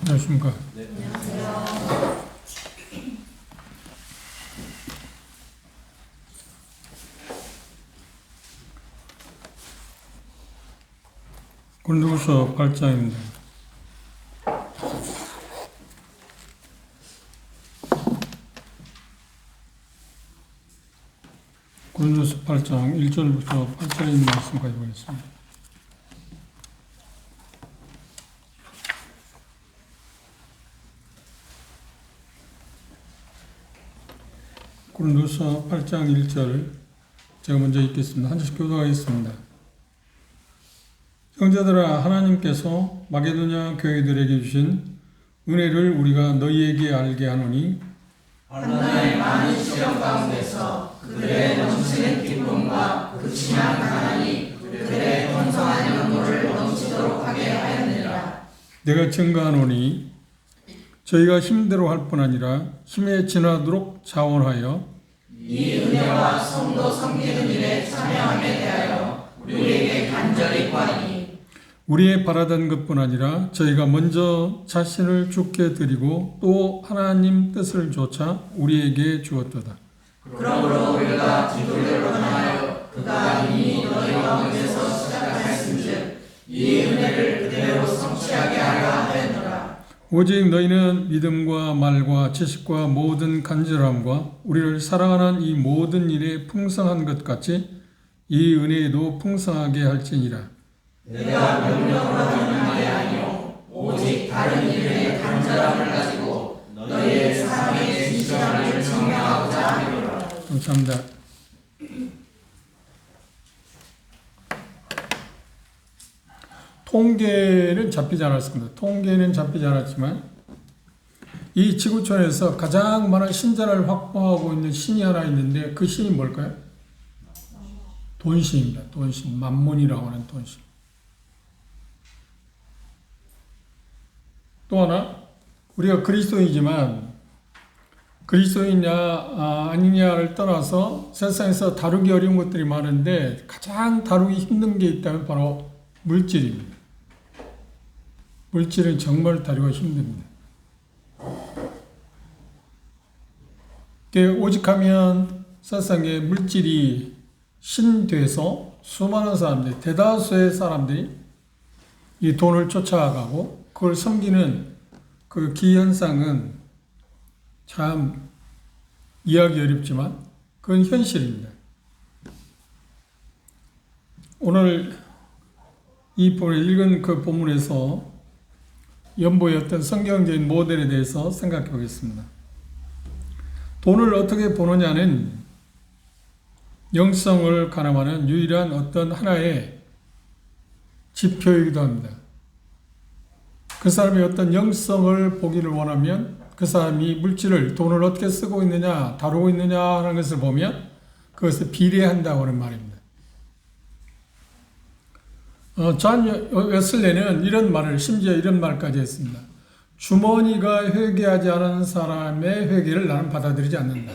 안녕하십니까. 네. 고린도후서 8장입니다. 고린도후서 8장 1절부터 8절에 있는 말씀까지 보겠습니다. 고린도후서 8장 1절 제가 먼저 읽겠습니다. 한 절씩 교독하겠습니다. 형제들아, 하나님께서 마게도냐 교회들에게 주신 은혜를 우리가 너희에게 알게 하노니 환난의 많은 시험 가운데서 그들의 넘치는 기쁨과 그치만 가난이 그들의 풍성한 연고를 넘치도록 하게 하였느니라. 내가 증거하노니 저희가 힘대로 할 뿐 아니라 힘에 지나도록 자원하여 이 은혜와 성도 섬기는 일에 참여함에 대하여 우리에게 간절히 구하니 우리의 바라던 것뿐 아니라 저희가 먼저 자신을 주께 드리고 또 하나님 뜻을 조차 우리에게 주었도다. 그러므로 우리가 기도대로 전하여 그가 이미 너희 가운데서 시작하였은즉 이 은혜를 그대로 성취하게 하려 하였노라. 오직 너희는 믿음과 말과 지식과 모든 간절함과 우리를 사랑하는 이 모든 일에 풍성한 것 같이 이 은혜에도 풍성하게 할지니라. 내가 명령으로 하는 말이 아니요 오직 다른 일에 간절함을 가지고 너희의 사랑의 진실함을 증명하고자 하노라. 감사합니다. 통계는 잡히지 않았습니다. 통계는 잡히지 않았지만 이 지구촌에서 가장 많은 신자를 확보하고 있는 신이 하나 있는데 그 신이 뭘까요? 돈신입니다. 돈신, 만몬이라고 하는 돈신. 또 하나, 우리가 그리스도이지만 그리스도이냐 아니냐를 떠나서 세상에서 다루기 어려운 것들이 많은데 가장 다루기 힘든 게 있다면 바로 물질입니다. 물질은 정말 다루기가 힘듭니다. 오직하면 세상에 물질이 신돼서 수많은 사람들이, 대다수의 사람들이 이 돈을 쫓아가고 그걸 섬기는 그 기현상은 참 이해하기 어렵지만 그건 현실입니다. 오늘 이 읽은 그 본문에서 연보의 어떤 성경적인 모델에 대해서 생각해 보겠습니다. 돈을 어떻게 보느냐는 영성을 가늠하는 유일한 어떤 하나의 지표이기도 합니다. 그 사람의 어떤 영성을 보기를 원하면 그 사람이 물질을, 돈을 어떻게 쓰고 있느냐, 다루고 있느냐 하는 것을 보면 그것을 비례한다고 하는 말입니다. 존 웨슬레는 이런 말을, 심지어 이런 말까지 했습니다. 주머니가 회개하지 않은 사람의 회개를 나는 받아들이지 않는다.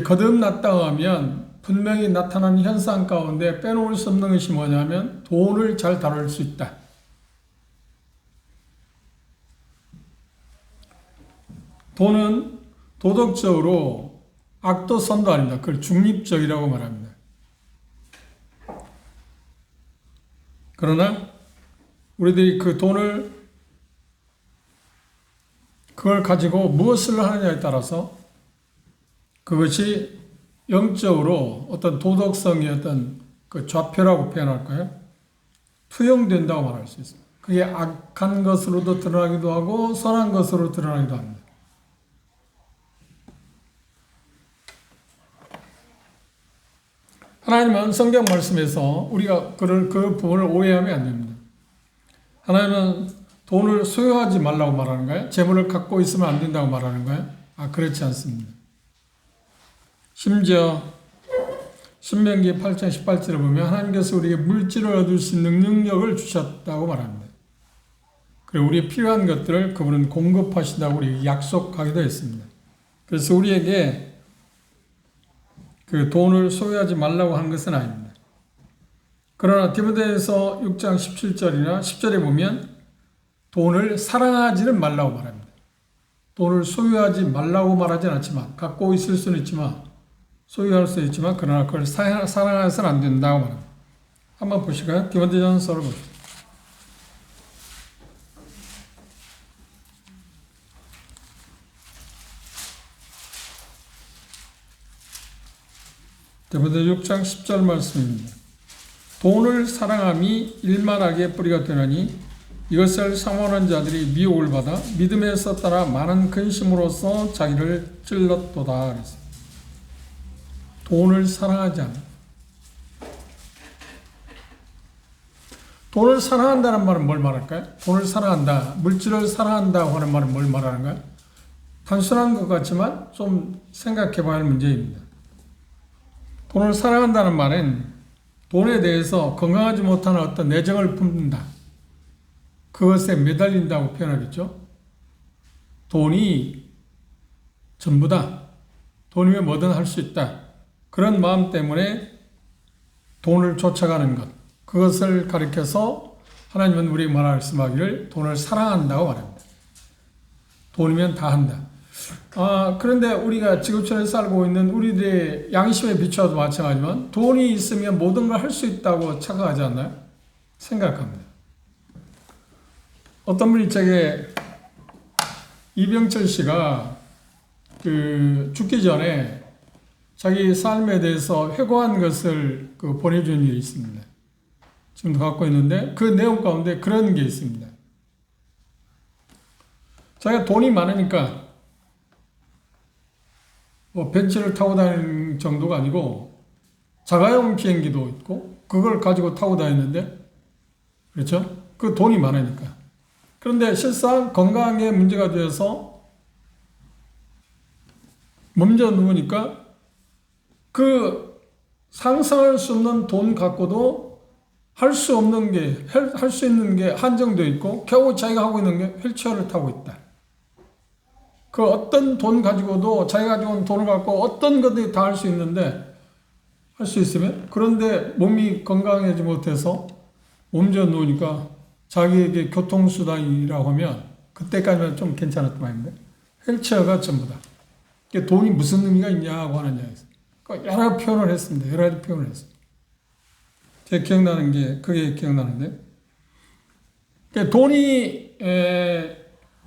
거듭났다고 하면 분명히 나타나는 현상 가운데 빼놓을 수 없는 것이 뭐냐면 돈을 잘 다룰 수 있다. 돈은 도덕적으로 악도 선도 아닙니다. 그걸 중립적이라고 말합니다. 그러나 우리들이 그 돈을, 그걸 가지고 무엇을 하느냐에 따라서 그것이 영적으로 어떤 도덕성의 어떤 그 좌표라고 표현할까요? 투영된다고 말할 수 있습니다. 그게 악한 것으로도 드러나기도 하고 선한 것으로 드러나기도 합니다. 하나님은 성경 말씀에서 우리가 그 부분을 오해하면 안 됩니다. 하나님은 돈을 소유하지 말라고 말하는가요? 재물을 갖고 있으면 안 된다고 말하는가요? 그렇지 않습니다. 심지어 신명기 8장 18절을 보면 하나님께서 우리에게 물질을 얻을 수 있는 능력을 주셨다고 말합니다. 그리고 우리의 필요한 것들을 그분은 공급하신다고 우리에게 약속하기도 했습니다. 그래서 우리에게 그 돈을 소유하지 말라고 한 것은 아닙니다. 그러나 디모데전서 6장 17절이나 10절에 보면 돈을 사랑하지는 말라고 말합니다. 돈을 소유하지 말라고 말하진 않지만, 갖고 있을 수는 있지만, 소유할 수 있지만, 그러나 그걸 사랑해서는 안 된다고 말합니다. 한번 보실까요? 디모데전서를 보십시오. 디모데 6장 10절 말씀입니다. 돈을 사랑함이 일만하게 뿌리가 되나니 이것을 사모하는 자들이 미혹을 받아 믿음에서 따라 많은 근심으로써 자기를 찔렀도다. 그랬어요. 돈을 사랑하지 않아. 돈을 사랑한다는 말은 뭘 말할까요? 돈을 사랑한다, 물질을 사랑한다고 하는 말은 뭘 말하는가요? 단순한 것 같지만 좀 생각해 봐야 할 문제입니다. 돈을 사랑한다는 말은 돈에 대해서 건강하지 못한 어떤 애정을 품는다. 그것에 매달린다고 표현하겠죠. 돈이 전부다. 돈이면 뭐든 할 수 있다. 그런 마음 때문에 돈을 쫓아가는 것. 그것을 가리켜서 하나님은 우리에게 말씀하기를 돈을 사랑한다고 말합니다. 돈이면 다 한다. 그런데 우리가 지구촌에 살고 있는 우리들의 양심에 비추어도 마찬가지지만 돈이 있으면 모든 걸 할 수 있다고 착각하지 않나요? 생각합니다. 어떤 분이 제게 이병철 씨가 죽기 전에 자기 삶에 대해서 회고한 것을 보내준 일이 있습니다. 지금도 갖고 있는데 그 내용 가운데 그런 게 있습니다. 자기가 돈이 많으니까 벤츠를 타고 다니는 정도가 아니고 자가용 비행기도 있고 그걸 가지고 타고 다니는데, 그렇죠? 그 돈이 많으니까. 그런데 실상 건강에 문제가 되어서 몸져 누우니까 그 상상할 수 없는 돈 갖고도 할 수 없는 게, 할 수 있는 게 한정되어 있고 겨우 자기가 하고 있는 게 휠체어를 타고 있다. 그 어떤 돈 가지고도 자기가 가지고 온 돈을 갖고 어떤 것들이 다 할 수 있는데, 할 수 있으면, 그런데 몸이 건강하지 못해서 몸져 누우니까 자기에게 교통수단이라고 하면 그때까지는 좀 괜찮았던 말인데 휠체어가 전부다. 돈이 무슨 의미가 있냐고 하는 이야기였어요. 여러 표현을 했습니다. 여러 가지 표현을 했어요. 제 기억나는 게 그게 기억나는데, 돈이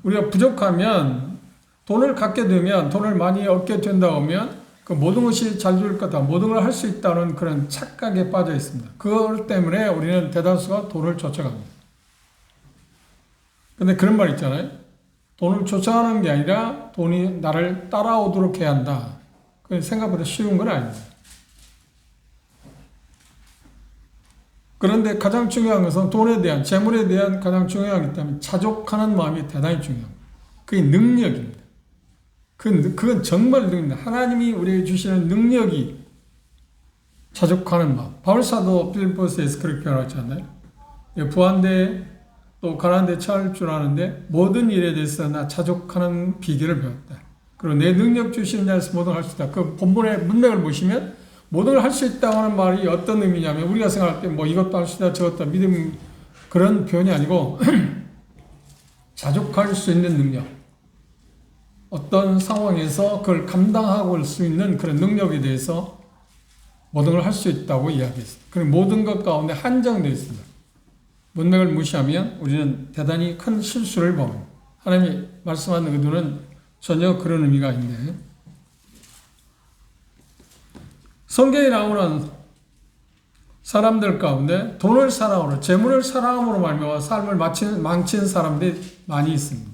우리가 부족하면, 돈을 갖게 되면, 돈을 많이 얻게 된다 하면 그 모든 것이 잘 될 거다, 모든 걸 할 수 있다는 그런 착각에 빠져 있습니다. 그것 때문에 우리는 대다수가 돈을 쫓아갑니다. 근데 그런 말 있잖아요. 돈을 쫓아가는 게 아니라 돈이 나를 따라오도록 해야 한다. 그 생각보다 쉬운 건 아닙니다. 그런데 가장 중요한 것은 돈에 대한, 재물에 대한 가장 중요하기 때문에 자족하는 마음이 대단히 중요합니다. 그게 능력입니다. 그건 정말 능력입니다. 하나님이 우리에게 주시는 능력이 자족하는 마음. 바울사도 빌립보서에서 그렇게 표현하지 않나요? 부한데 또 가난데 처할 줄 아는데 모든 일에 대해서 나 자족하는 비결을 배웠다. 그리고 내 능력 주시는 자에서 모든 걸 할 수 있다. 그 본문의 문맥을 보시면 모든 걸 할 수 있다고 하는 말이 어떤 의미냐면, 우리가 생각할 때 뭐 이것도 할 수 있다, 저것도 믿음, 그런 표현이 아니고 자족할 수 있는 능력, 어떤 상황에서 그걸 감당하고 올 수 있는 그런 능력에 대해서 모든 걸 할 수 있다고 이야기했습니다. 그리고 모든 것 가운데 한정되어 있습니다. 문맥을 무시하면 우리는 대단히 큰 실수를 범합니다. 하나님이 말씀하는 의도는 전혀 그런 의미가 아닌데, 성경에 나오는 사람들 가운데 돈을 사랑으로, 재물을 사랑함으로 말미암아 삶을 망친 사람들이 많이 있습니다.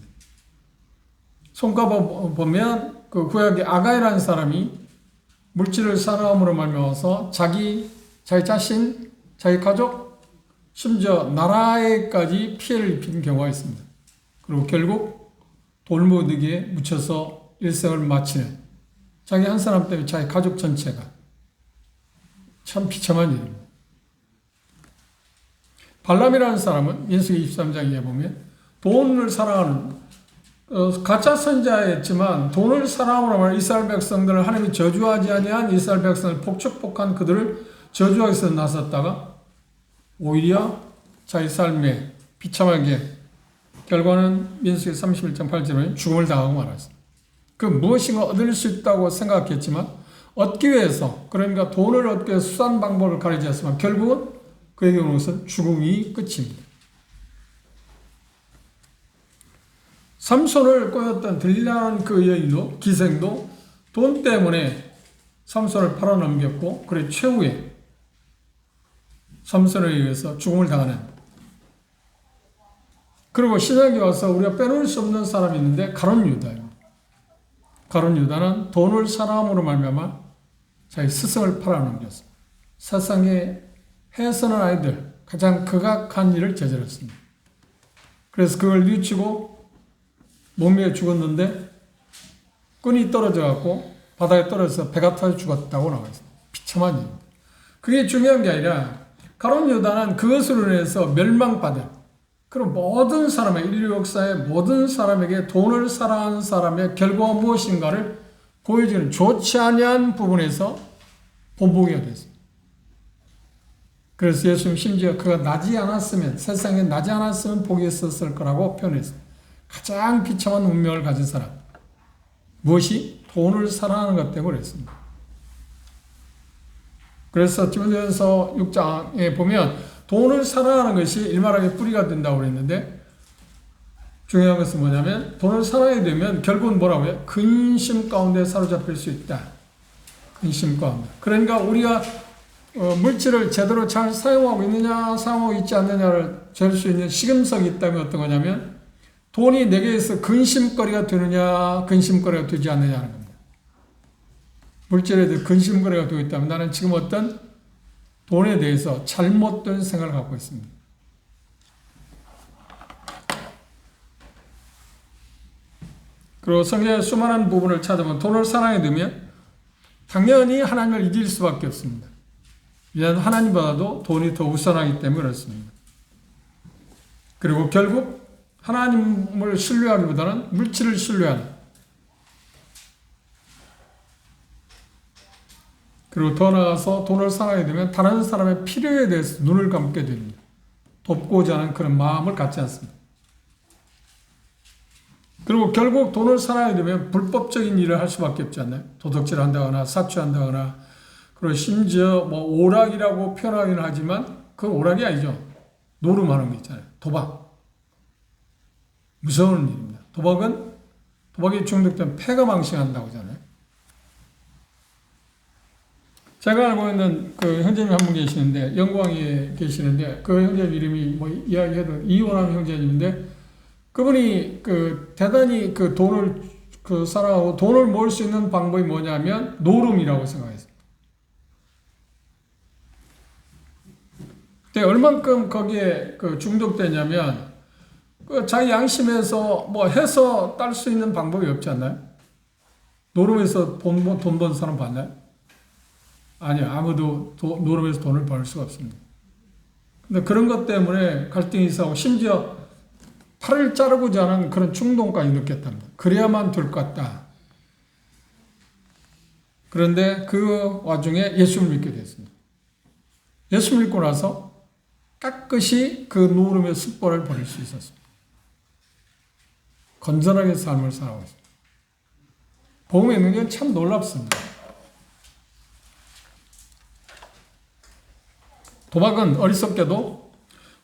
손꼽아 보면 그 구약의 아가이라는 사람이 물질을 사랑함으로 말미암아서 자기 자신, 자기 가족, 심지어 나라에까지 피해를 입힌 경우가 있습니다. 그리고 결국 돌무더기에 묻혀서 일생을 마치는, 자기 한 사람 때문에 자기 가족 전체가, 참 비참한 일입니다. 발람이라는 사람은 민수기 23장에 보면 돈을 사랑하는, 가짜 선자였지만 돈을 사랑함으로 말하면 이스라엘 백성들을 하나님이 저주하지 아니한 이스라엘 백성을 복축복한 그들을 저주하기 위해서 나섰다가 오히려 자기 삶에 비참하게 결과는 민수기 31.8절에 죽음을 당하고 말았습니다. 그 무엇인가 얻을 수 있다고 생각했지만 얻기 위해서 그러니까 돈을 얻기 위해서 수단 방법을 가리지 않지만 결국은 그의 경우는 죽음이 끝입니다. 삼손을 꼬였던 들리라는 그 여인도 기생도 돈 때문에 삼손을 팔아넘겼고 그래 최후에 삼손에 의해서 죽음을 당하는 그리고 신약에 와서 우리가 빼놓을 수 없는 사람이 있는데 가룟 유다입니다. 가룟 유다는 돈을 사랑함으로 말미암아 자기 스승을 팔아넘겼습니다. 세상에 해서는 아이들 가장 극악한 일을 저질렀습니다. 그래서 그걸 뉘우치고 몸에 죽었는데 끈이 떨어져 갖고 바닥에 떨어져서 배가 터져 죽었다고 나와 있습니다. 비참한 일. 그게 중요한 게 아니라 가룟 유다는 그것으로 인해서 멸망받은 그런 모든 사람의 인류 역사의 모든 사람에게 돈을 사랑하는 사람의 결과가 무엇인가를 보여주는 좋지 아니한 부분에서 본보기가 됐습니다. 그래서 예수님 심지어 그가 나지 않았으면 세상에 나지 않았으면 복이 있었을 거라고 표현했습니다. 가장 비참한 운명을 가진 사람. 무엇이? 돈을 사랑하는 것 때문에 그랬습니다. 그래서 디모데전서 6장에 보면 돈을 사랑하는 것이 일말하게 뿌리가 된다고 그랬는데 중요한 것은 뭐냐면 돈을 사랑하게 되면 결국은 뭐라고요? 근심 가운데 사로잡힐 수 있다. 근심 가운데. 그러니까 우리가 물질을 제대로 잘 사용하고 있느냐 사용하고 있지 않느냐를 잴 수 있는 시금석이 있다면 어떤 거냐면 돈이 내게서 근심거리가 되느냐 근심거리가 되지 않느냐는 겁니다. 물질에 대해 근심거리가 되고 있다면 나는 지금 어떤 돈에 대해서 잘못된 생각을 갖고 있습니다. 그리고 성경의 수많은 부분을 찾아보면 돈을 사랑하게 되면 당연히 하나님을 잊을 수밖에 없습니다. 왜냐하면 하나님보다도 돈이 더 우선하기 때문에 그렇습니다. 그리고 결국 하나님을 신뢰하기보다는 물질을 신뢰하는 그리고 더 나아가서 돈을 사랑하게 되면 다른 사람의 필요에 대해서 눈을 감게 됩니다. 돕고자 하는 그런 마음을 갖지 않습니다. 그리고 결국 돈을 사랑하게 되면 불법적인 일을 할 수밖에 없지 않나요? 도둑질 한다거나 사취한다거나 그리고 심지어 뭐 오락이라고 표현하기는 하지만 그건 오락이 아니죠. 노름하는 거 있잖아요. 도박. 무서운 일입니다. 도박에 중독되면 폐가 망신한다고 하잖아요. 제가 알고 있는 그 형제님 한 분 계시는데 영광에 계시는데 그 형제님 이름이 뭐 이야기해도 이원함 형제님인데 그분이 그 대단히 그 돈을 그 사랑하고 돈을 모을 수 있는 방법이 뭐냐면 노름이라고 생각했어요. 근데 얼만큼 거기에 그 중독되냐면 그 자기 양심에서 뭐 해서 딸 수 있는 방법이 없지 않나요? 노름에서 돈 번 사람 봤나요? 아니요. 아무도 노름에서 돈을 벌 수가 없습니다. 근데 그런 것 때문에 갈등이 있어하고 심지어 팔을 자르고자 하는 그런 충동까지 느꼈답니다. 그래야만 될 것 같다. 그런데 그 와중에 예수를 믿게 됐습니다. 예수 믿고 나서 깨끗이 그 노름의 습관을 버릴 수 있었습니다. 건전하게 삶을 살아가고 있습니다. 복음의 능력은 참 놀랍습니다. 도박은 어리석게도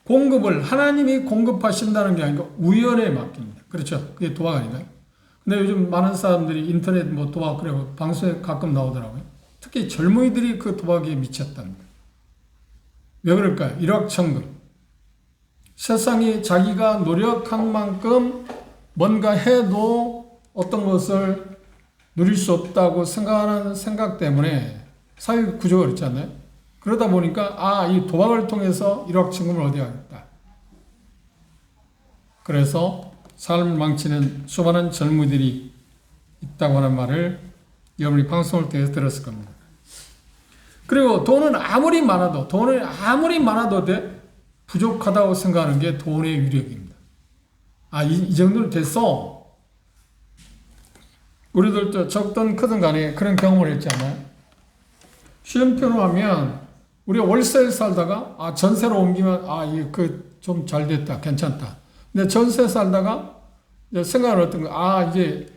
공급을 하나님이 공급하신다는 게 아니고 우연에 맡깁니다. 그렇죠? 그게 도박 아닌가요? 근데 요즘 많은 사람들이 인터넷 뭐 도박 그래고 방송에 가끔 나오더라고요. 특히 젊은이들이 그 도박에 미쳤답니다. 왜 그럴까요? 일확천금. 세상이 자기가 노력한 만큼 뭔가 해도 어떤 것을 누릴 수 없다고 생각하는 생각 때문에 사회 구조가 그렇지 않나요? 그러다 보니까 이 도박을 통해서 일확천금을 얻어야겠다. 그래서 삶을 망치는 수많은 젊은이들이 있다고 하는 말을 여러분이 방송을 통해서 들었을 겁니다. 그리고 돈은 아무리 많아도 부족하다고 생각하는 게 돈의 위력입니다. 이 정도는 됐어. 우리들도 적든 크든 간에 그런 경험을 했지 않아요? 시험표로 하면 우리가 월세를 살다가 전세로 옮기면 이거 좀 잘 됐다, 괜찮다. 근데 전세 살다가 이제 생각을 어떤 거, 이제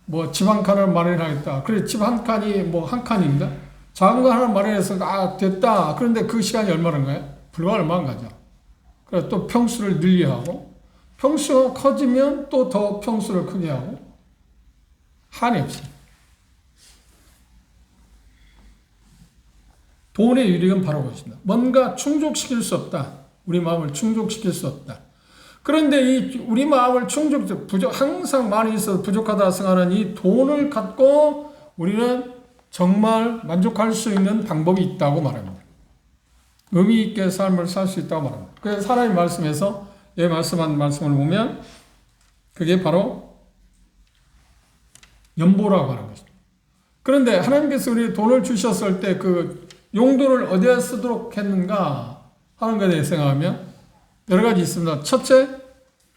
뭐 집 한 칸을 마련하겠다. 그래 집 한 칸이 뭐 한 칸입니다. 작은 거 하나 마련해서 됐다. 그런데 그 시간이 얼마인가요? 불과 얼마 안 가죠. 그래서 또 평수를 늘리하고 평수가 커지면 또 더 평수를 크게 하고 한이 없어요. 돈의 유익은 바로 그것입니다. 뭔가 충족시킬 수 없다. 우리 마음을 충족시킬 수 없다. 그런데 우리 마음을 항상 많이 있어도 부족하다 생각하는 이 돈을 갖고 우리는 정말 만족할 수 있는 방법이 있다고 말합니다. 의미 있게 삶을 살 수 있다고 말합니다. 그래서 하나님 말씀에서 말씀한 말씀을 보면 그게 바로 연보라고 하는 것입니다. 그런데 하나님께서 우리 돈을 주셨을 때 그 용도를 어디에 쓰도록 했는가 하는 것에 대해 생각하면 여러 가지 있습니다. 첫째,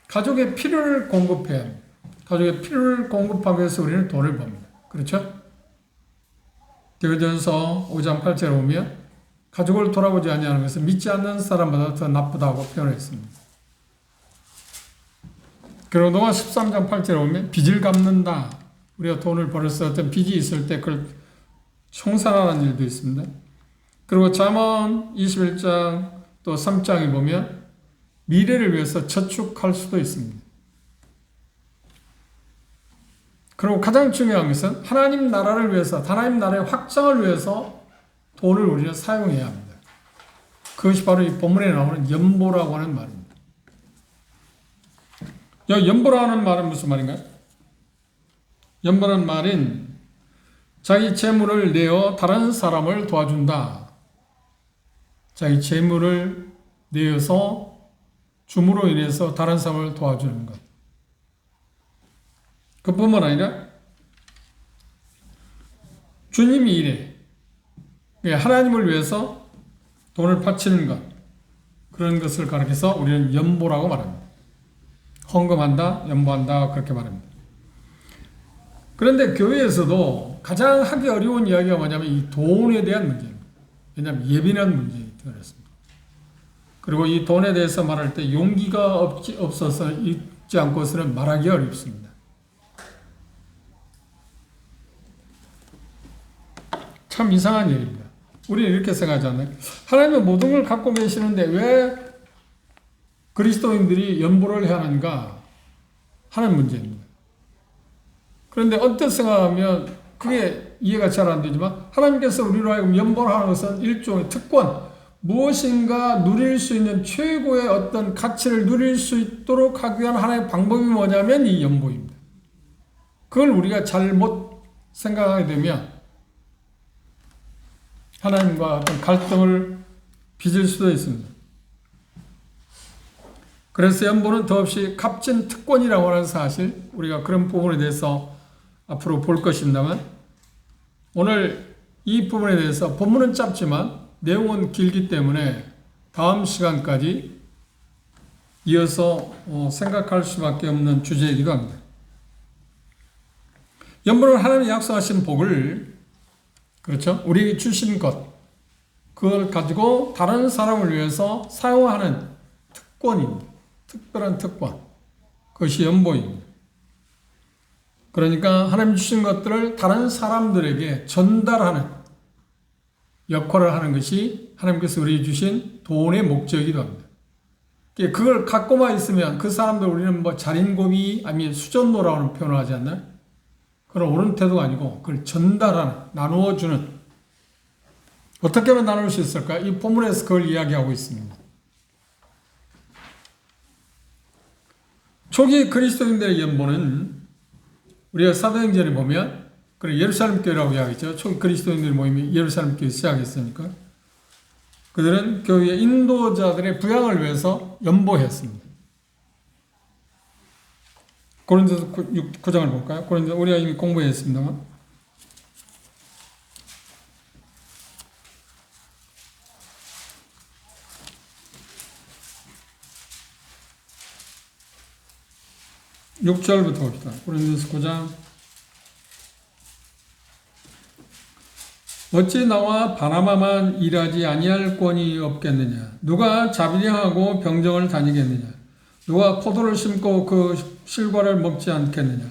가족의 필요를 공급해야 합니다. 가족의 필요를 공급하기 위해서 우리는 돈을 법니다. 그렇죠? 디모데전서 5장 8절에 보면 가족을 돌아보지 아니하는 것은 믿지 않는 사람보다 더 나쁘다고 표현했습니다. 그리고 로마 13장 8절에 보면 빚을 갚는다. 우리가 돈을 벌어서 어떤 빚이 있을 때 그걸 청산하는 일도 있습니다. 그리고 잠언 21장 또 3장에 보면 미래를 위해서 저축할 수도 있습니다. 그리고 가장 중요한 것은 하나님 나라를 위해서, 하나님 나라의 확장을 위해서 돈을 우리는 사용해야 합니다. 그것이 바로 이 본문에 나오는 연보라고 하는 말입니다. 연보라고 하는 말은 무슨 말인가요? 연보라는 말은 자기 재물을 내어 다른 사람을 도와준다. 자기 재물을 내어서 줌으로 인해서 다른 사람을 도와주는 것. 그뿐만 아니라 주님이 이래 하나님을 위해서 돈을 바치는 것, 그런 것을 가리켜서 우리는 연보라고 말합니다. 헌금한다, 연보한다 그렇게 말합니다. 그런데 교회에서도 가장 하기 어려운 이야기가 뭐냐면 이 돈에 대한 문제입니다. 왜냐하면 예민한 문제가 되었습니다. 그리고 이 돈에 대해서 말할 때 용기가 없어서 있지 않고서는 말하기 어렵습니다. 참 이상한 일입니다. 우리는 이렇게 생각하잖아요. 하나님은 모든 걸 갖고 계시는데 왜 그리스도인들이 연보를 해야 하는가 하는 문제입니다. 그런데 언뜻 생각하면 그게 이해가 잘 안 되지만 하나님께서 우리로 하여금 연보를 하는 것은 일종의 특권, 무엇인가 누릴 수 있는 최고의 어떤 가치를 누릴 수 있도록 하기 위한 하나의 방법이 뭐냐면 이 연보입니다. 그걸 우리가 잘못 생각하게 되면 하나님과 어떤 갈등을 빚을 수도 있습니다. 그래서 연보는 더없이 값진 특권이라고 하는 사실, 우리가 그런 부분에 대해서 앞으로 볼 것입니다만, 오늘 이 부분에 대해서 본문은 짧지만 내용은 길기 때문에 다음 시간까지 이어서 생각할 수밖에 없는 주제이기도 합니다. 연보는 하나님이 약속하신 복을, 그렇죠? 우리에게 주신 것, 그걸 가지고 다른 사람을 위해서 사용하는 특권입니다. 특별한 특권. 그것이 연보입니다. 그러니까 하나님 주신 것들을 다른 사람들에게 전달하는 역할을 하는 것이 하나님께서 우리에게 주신 돈의 목적이기도 합니다. 그걸 갖고만 있으면 그 사람들 우리는 뭐 자린고비 아니면 수전노라고 표현을 하지 않나요? 그런 옳은 태도가 아니고 그걸 전달하는, 나누어주는. 어떻게 하면 나눌 수 있을까? 이 본문에서 그걸 이야기하고 있습니다. 초기 그리스도인들의 연보는 우리가 사도행전에 보면 예루살렘 교회라고 이야기했죠. 초기 그리스도인들 모임이 예루살렘 교회 시작했으니까 그들은 교회의 인도자들의 부양을 위해서 연보했습니다. 고린도서 9장을 볼까요? 고린도 우리가 이미 공부했습니다만 6절부터 봅시다. 고린도서 9장 어찌 나와 바나바만 일하지 아니할 권이 없겠느냐? 누가 자비하고 병정을 다니겠느냐? 누가 포도를 심고 그 실과를 먹지 않겠느냐?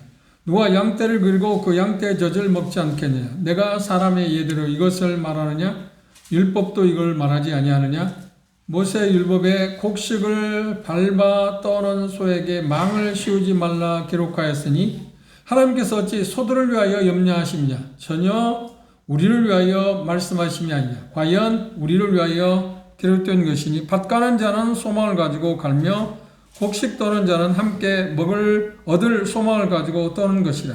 누가 양떼를 그리고 그 양떼의 젖을 먹지 않겠느냐? 내가 사람의 예대로 이것을 말하느냐? 율법도 이걸 말하지 아니하느냐? 모세 율법에 곡식을 밟아 떠는 소에게 망을 씌우지 말라 기록하였으니 하나님께서 어찌 소들을 위하여 염려하시느냐? 전혀 우리를 위하여 말씀하심이 아니냐. 과연 우리를 위하여 기록된 것이니 밭 가는 자는 소망을 가지고 갈며 곡식 떠는 자는 함께 얻을 소망을 가지고 떠는 것이라.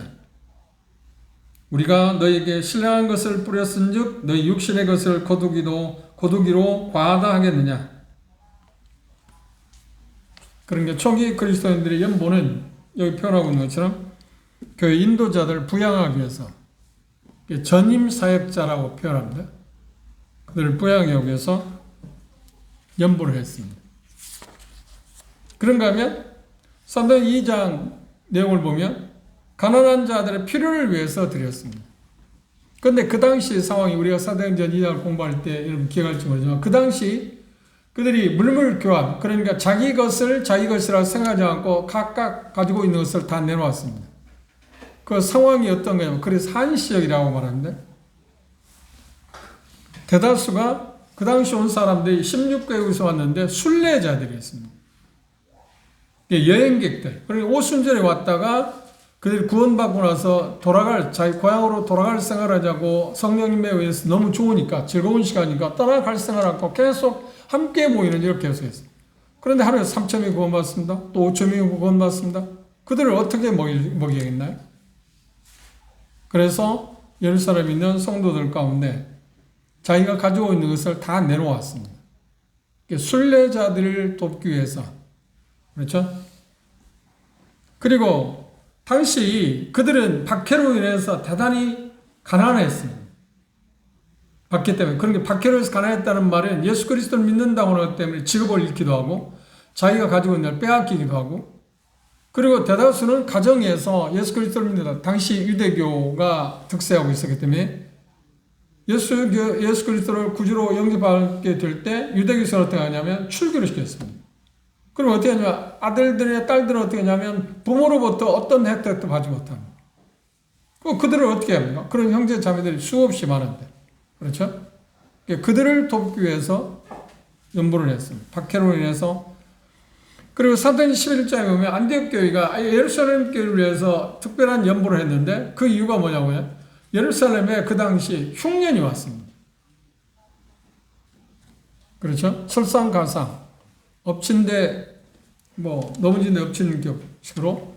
우리가 너에게 신령한 것을 뿌렸은즉 너희 육신의 것을 거두기로 과하다 하겠느냐. 그러니까 초기 그리스도인들의 연보는 여기 표현하고 있는 것처럼 교회 인도자들 부양하기 위해서 전임 사역자라고 표현합니다. 그들을 부양하기 위해서 연보를 했습니다. 그런가 하면 사도행 2장 내용을 보면 가난한 자들의 필요를 위해서 드렸습니다. 그런데 그 당시 상황이 우리가 사도행전 2장을 공부할 때 여러분 기억할지 모르지만 그 당시 그들이 물물 교환, 그러니까 자기 것을 자기 것이라고 생각하지 않고 각각 가지고 있는 것을 다 내놓았습니다. 그 상황이 어떤 거냐면 그래서 한시역이라고 말하는데 대다수가 그 당시 온 사람들이 16개국에서 왔는데 순례자들이었습니다. 여행객들. 그리고 오순절에 왔다가 그들이 구원받고 나서 자기 고향으로 돌아갈 생활을 하자고 성령님에 의해서 너무 좋으니까 즐거운 시간이니까 떠나갈 생활을 하고 계속 함께 모이는 이렇게 해서 했어요. 그런데 하루에 3,000명이 구원받습니다. 또 5,000명이 구원받습니다. 그들을 어떻게 먹이겠나요? 그래서 예루살렘에 있는 성도들 가운데 자기가 가지고 있는 것을 다 내놓았습니다. 순례자들을 돕기 위해서. 그렇죠? 그리고 당시 그들은 박해로 인해서 대단히 가난했습니다. 박해 때문에. 그러니까 박해로 해서 가난했다는 말은 예수 그리스도를 믿는다고 하는 것 때문에 직업을 잃기도 하고 자기가 가지고 있는 걸 빼앗기기도 하고 그리고 대다수는 가정에서 예수 그리스도를 믿는다. 당시 유대교가 득세하고 있었기 때문에 예수 그리스도를 구주로 영접하게 될 때 유대교에서는 어떻게 하냐면 출교를 시켰습니다. 그럼 어떻게 하냐면 아들들이나 딸들은 어떻게 하냐면 부모로부터 어떤 혜택도 받지 못합니다. 그럼 그들을 어떻게 합니까? 그런 형제 자매들이 수없이 많은데. 그렇죠? 그들을 돕기 위해서 연보를 했습니다. 박해로 인해서. 그리고 사도행 11장에 보면 안디옥 교회가 예루살렘 교회를 위해서 특별한 연보를 했는데 그 이유가 뭐냐고요? 예루살렘에 그 당시 흉년이 왔습니다. 그렇죠? 설상가상. 엎친데 넘어진 데 엎치는 격식으로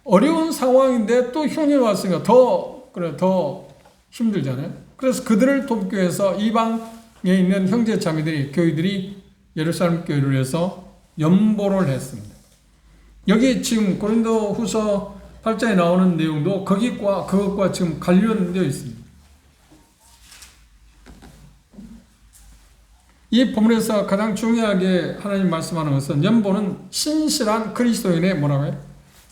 어려운 상황인데 또 흉년이 왔으니까 더 힘들잖아요. 그래서 그들을 돕기 위해서 이방에 있는 형제 자매들이 교회들이 예루살렘 교회를 위해서 연보를 했습니다. 여기 지금 고린도후서 8장에 나오는 내용도 그것과 지금 관련되어 있습니다. 이 본문에서 가장 중요하게 하나님 말씀하는 것은 연보는 신실한 그리스도인의 뭐라고요?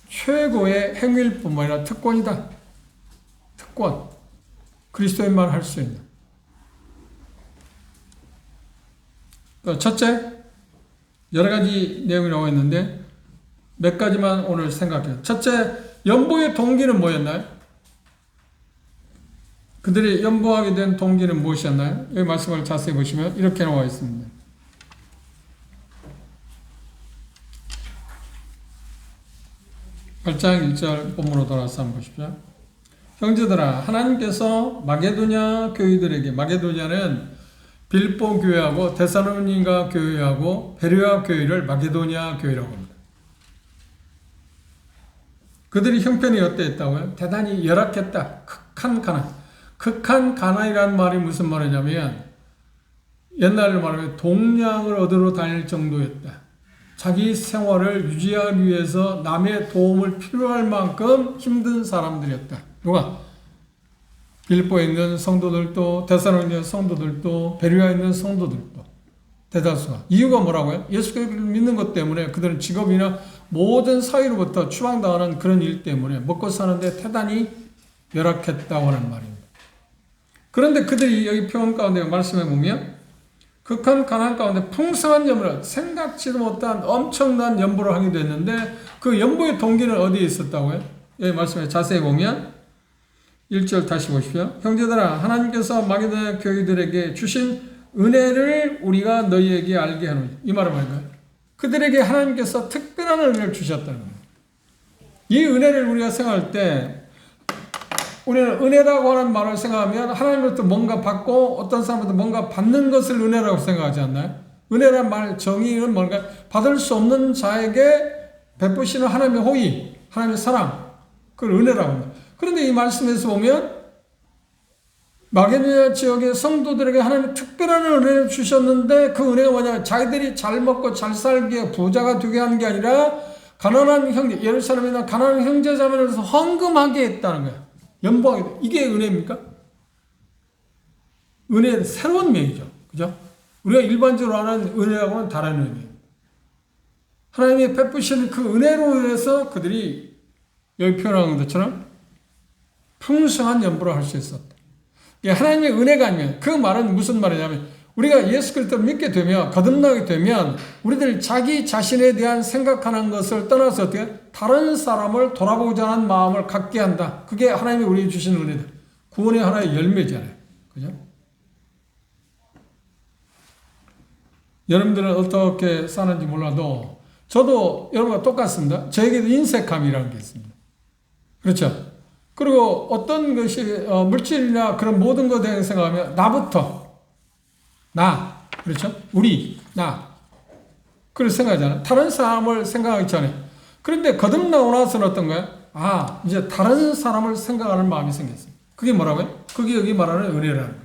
최고의 행위일 뿐만 아니라 특권이다. 특권. 그리스도인만 할 수 있는. 첫째, 여러 가지 내용이 나와 있는데 몇 가지만 오늘 생각해요. 첫째, 연보의 동기는 뭐였나요? 그들이 연보하게 된 동기는 무엇이었나요? 여기 말씀을 자세히 보시면 이렇게 나와 있습니다. (8장 1절) 본문으로 돌아서 한번 보십시오. 형제들아, 하나님께서 마게도냐 교회들에게, 마게도냐는 빌보 교회하고 데살로니가 교회하고 베레아 교회를 마게도냐 교회라고 합니다. 그들이 형편이 어땠다고요? 대단히 열악했다. 극한 가난. 극한 가난이라는 말이 무슨 말이냐면 옛날로 말하면 동량을 얻으러 다닐 정도였다. 자기 생활을 유지하기 위해서 남의 도움을 필요할 만큼 힘든 사람들이었다. 누가? 빌보에 있는 성도들도, 데살로니가 있는 성도들도, 베레아에 있는 성도들도 대다수가. 이유가 뭐라고요? 예수 그리스도를 믿는 것 때문에 그들은 직업이나 모든 사회로부터 추방당하는 그런 일 때문에 먹고 사는데 대단히 열악했다고 하는 말입니다. 그런데 그들이 여기 표현 가운데 말씀해 보면 극한 가난 가운데 풍성한 연보를 생각지도 못한 엄청난 연보를 하게 됐는데 그 연보의 동기는 어디에 있었다고요? 여기 말씀에 자세히 보면 1절 다시 보십시오. 형제들아 하나님께서 마게도냐 교회들에게 주신 은혜를 우리가 너희에게 알게 하노니. 이 말은 뭔가요? 그들에게 하나님께서 특별한 은혜를 주셨다는 겁니다. 이 은혜를 우리가 생각할 때 우리는 은혜라고 하는 말을 생각하면 하나님으로부터 뭔가 받고 어떤 사람부터 뭔가 받는 것을 은혜라고 생각하지 않나요? 은혜란 말 정의는 뭔가 받을 수 없는 자에게 베푸시는 하나님의 호의, 하나님의 사랑, 그걸 은혜라고 합니다. 그런데 이 말씀에서 보면 마게도냐 지역의 성도들에게 하나님이 특별한 은혜를 주셨는데 그 은혜가 뭐냐면 자기들이 잘 먹고 잘 살게 부자가 되게 하는 게 아니라 가난한 형제, 예루살렘이나 가난한 형제자매로서 헌금하게 했다는 거예요. 연보하게 돼. 이게 은혜입니까? 은혜는 새로운 명이죠. 그죠? 우리가 일반적으로 아는 은혜하고는 다른 의미예요. 하나님이 베푸시는 그 은혜로 인해서 그들이 여기 표현한 것처럼 풍성한 연보를 할 수 있었다. 하나님의 은혜가 아니면 그 말은 무슨 말이냐면 우리가 예수 그리스도를 믿게 되면 거듭나게 되면 우리들 자기 자신에 대한 생각하는 것을 떠나서 어떻게 다른 사람을 돌아보고자 하는 마음을 갖게 한다. 그게 하나님이 우리에게 주신 은혜다. 구원의 하나의 열매잖아요. 그죠? 여러분들은 어떻게 사는지 몰라도 저도 여러분과 똑같습니다. 저에게도 인색함이라는 게 있습니다. 그렇죠? 그리고 어떤 것이 물질이나 그런 모든 것에 대해 생각하면 나부터 나, 그렇죠? 우리, 나. 그걸 생각하잖아요. 다른 사람을 생각하기 전에. 그런데 거듭나고 나서는 어떤 거예요? 아, 이제 다른 사람을 생각하는 마음이 생겼어요. 그게 뭐라고요? 그게 여기 말하는 은혜라는 거예요.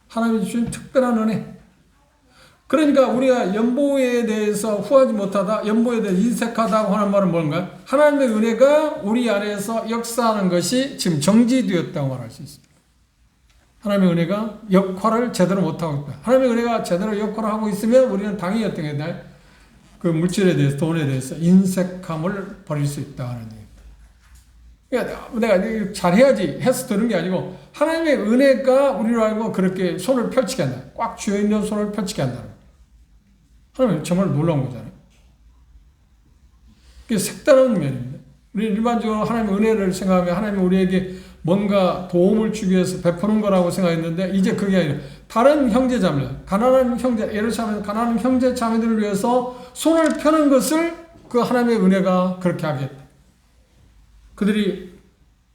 하나님이 주신 특별한 은혜. 그러니까 우리가 연보에 대해서 후하지 못하다, 연보에 대해서 인색하다고 하는 말은 뭔가요? 하나님의 은혜가 우리 안에서 역사하는 것이 지금 정지되었다고 말할 수 있습니다. 하나님의 은혜가 역할을 제대로 못하고 있다. 하나님의 은혜가 제대로 역할을 하고 있으면 우리는 당연히 어떤 게 있나요? 그 물질에 대해서, 돈에 대해서 인색함을 버릴 수 있다는 얘기입니다. 그러니까 내가 잘해야지 해서 들은 게 아니고 하나님의 은혜가 우리로 알고 그렇게 손을 펼치게 한다. 꽉 쥐어있는 손을 펼치게 한다. 하나님 정말 놀라운 거잖아요. 그게 색다른 면입니다. 우리 일반적으로 하나님의 은혜를 생각하면 하나님이 우리에게 뭔가 도움을 주기 위해서 베푸는 거라고 생각했는데 이제 그게 아니라 다른 형제자매, 가난한 형제, 예루살렘 가난한 형제자매들을 위해서 손을 펴는 것을 그 하나님의 은혜가 그렇게 하겠다. 그들이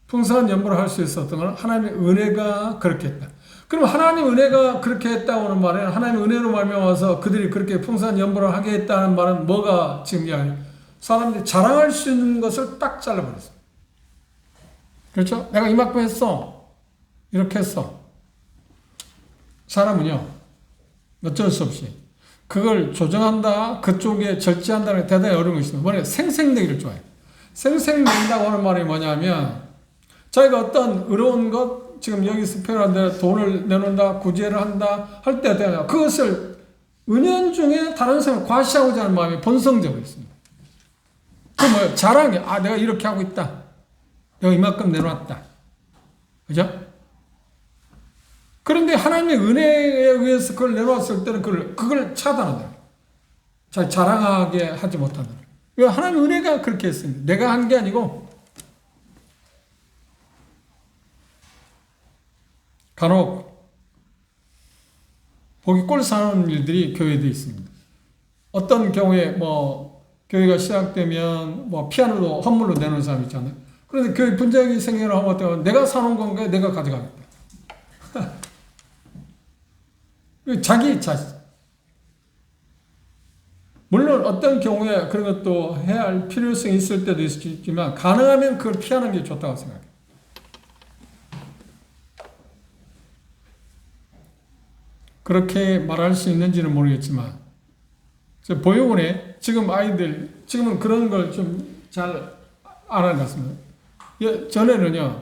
풍성한 연보를 할 수 있었던 건 하나님의 은혜가 그렇게 했다. 그럼 하나님의 은혜가 그렇게 했다고 하는 말은 하나님의 은혜로 말미암아서 그들이 그렇게 풍성한 연보를 하게 했다는 말은 뭐가 지금 이야기해요? 사람들이 자랑할 수 있는 것을 딱 잘라버렸어요. 그렇죠? 내가 이만큼 했어. 이렇게 했어. 사람은요, 어쩔 수 없이 그걸 조정한다, 그쪽에 절제한다는 게 대단히 어려운 것입니다. 뭐냐, 생색내기를 좋아해요. 생색낸다고 하는 말이 뭐냐면, 자기가 어떤 어려운 것, 지금 여기서 표현한 대로 돈을 내놓는다, 구제를 한다, 할 때 어떻게 하냐. 그것을 은연중에 다른 사람을 과시하고자 하는 마음이 본성적으로 있습니다. 그 뭐예요? 자랑이, 아, 내가 이렇게 하고 있다. 내가 이만큼 내놓았다. 그죠? 그런데 하나님의 은혜에 의해서 그걸 내놓았을 때는 그걸 차단한다. 잘 자랑하게 하지 못한다. 하나님의 은혜가 그렇게 했습니다. 내가 한 게 아니고, 간혹, 보기 꼴 사는 일들이 교회도 있습니다. 어떤 경우에 교회가 시작되면 피아노도 헌물로 내놓는 사람 있잖아요. 그런데 교회 분쟁이 생기거나 하면 어때요? 내가 사놓은 건가? 내가 가져가겠다. 자기 자신. 물론 어떤 경우에 그런 것도 해야 할 필요성이 있을 때도 있지만 가능하면 그걸 피하는 게 좋다고 생각해요. 그렇게 말할 수 있는지는 모르겠지만 보육원에 지금 아이들 지금은 그런 걸 좀 잘 알아놨습니다. 전에는요,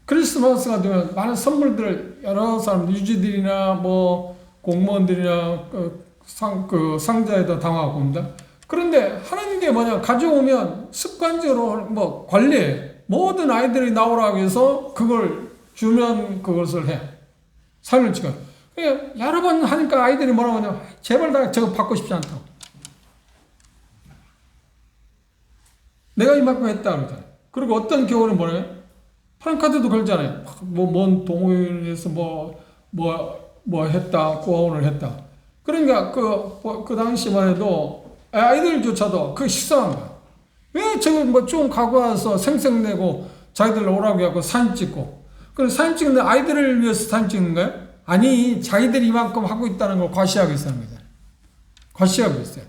크리스마스가 되면 많은 선물들을 여러 사람, 유지들이나 공무원들이나 상자에다 담아갖고 옵니다. 그런데 하는 게 뭐냐, 가져오면 습관적으로 관리해. 모든 아이들이 나오라고 해서 그걸 주면 그것을 해. 삶을 찍어. 그러니까 여러 번 하니까 아이들이 뭐라고 하냐. 제발 나 저거 받고 싶지 않다고. 내가 이만큼 했다 그러잖아요. 그리고 어떤 경우는 뭐냐. 프랑카드도 걸잖아요. 먼 동호회에서 뭐 했다. 구호원을 했다. 그러니까 그 당시만 해도 아이들조차도 그게 식상한 거야. 왜 저거 뭐 좀 가고 와서 생색내고 자기들 오라고 하고 사진 찍고. 그럼 사진 찍는 아이들을 위해서 사진 찍는 거예요? 아니, 자기들이 이만큼 하고 있다는 걸 과시하고 있다는 거잖아요. 과시하고 있어요.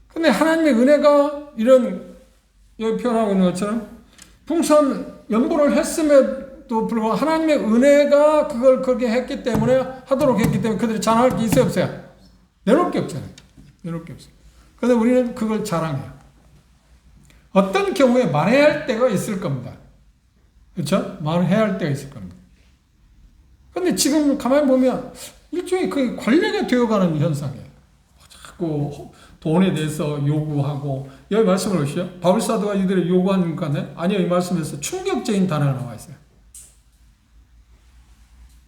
근데 하나님의 은혜가 이런, 여기 표현하고 있는 것처럼 풍선 연보를 했음에도 불구하고 하나님의 은혜가 그걸 그렇게 했기 때문에 하도록 했기 때문에 그들이 자랑할 게 있어요, 없어요? 내놓을 게 없잖아요. 내놓을 게 없어요. 근데 우리는 그걸 자랑해요. 어떤 경우에 말해야 할 때가 있을 겁니다. 그렇죠? 말해야 할 때가 있을 겁니다. 근데 지금 가만히 보면 일종의 그 관례가 되어가는 현상이에요. 자꾸 돈에 대해서 요구하고, 여기 말씀을 보시죠. 바울사도가 이들의 요구하는 것같네. 아니요, 이 말씀에서 충격적인 단어가 나와 있어요.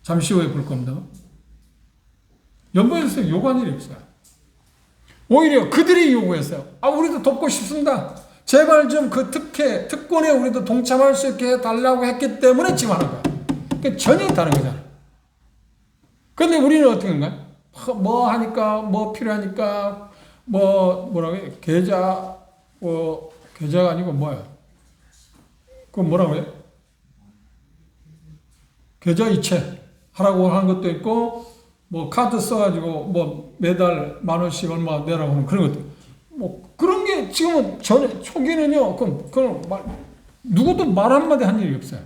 잠시 후에 볼 겁니다. 연보에서 요구한 일이 없어요. 오히려 그들이 요구했어요. 우리도 돕고 싶습니다. 제발 좀 그 특권에 우리도 동참할 수 있게 해달라고 했기 때문에 지금 하는 거야. 그러니까 전혀 다른 거잖아. 근데 우리는 어떻게 하는 거야? 뭐 하니까, 뭐 필요하니까, 뭐라고 해? 계좌가 아니고 뭐야? 그건 뭐라고 해? 계좌 이체 하라고 하는 것도 있고, 뭐 카드 써가지고 뭐 매달 10,000원씩 얼마 내라고 하는 그런 것도. 뭐 그런 게 지금은 초기는요. 그럼 누구도 말 한마디 한 일이 없어요.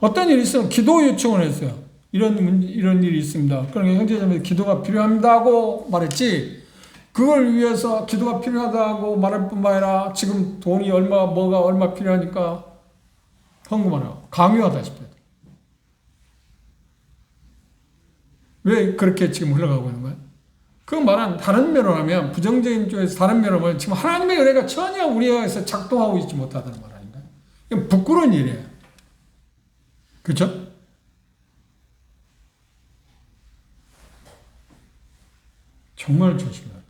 어떤 일이 있으면 기도 요청을 했어요. 이런 일이 있습니다. 그러니까 형제자매 기도가 필요합니다고 말했지. 그걸 위해서 기도가 필요하다고 말할 뿐만 아니라 지금 돈이 뭐가 얼마 필요하니까 헌금을 하고 강요하다시피. 왜 그렇게 지금 흘러가고 있는 거예요? 그 말은 다른 면으로 하면, 부정적인 쪽에서 다른 면으로 하면 지금 하나님의 은혜가 전혀 우리에서 작동하고 있지 못하다는 말 아닌가요? 이건 부끄러운 일이에요. 그렇죠? 정말 조심해야 돼요.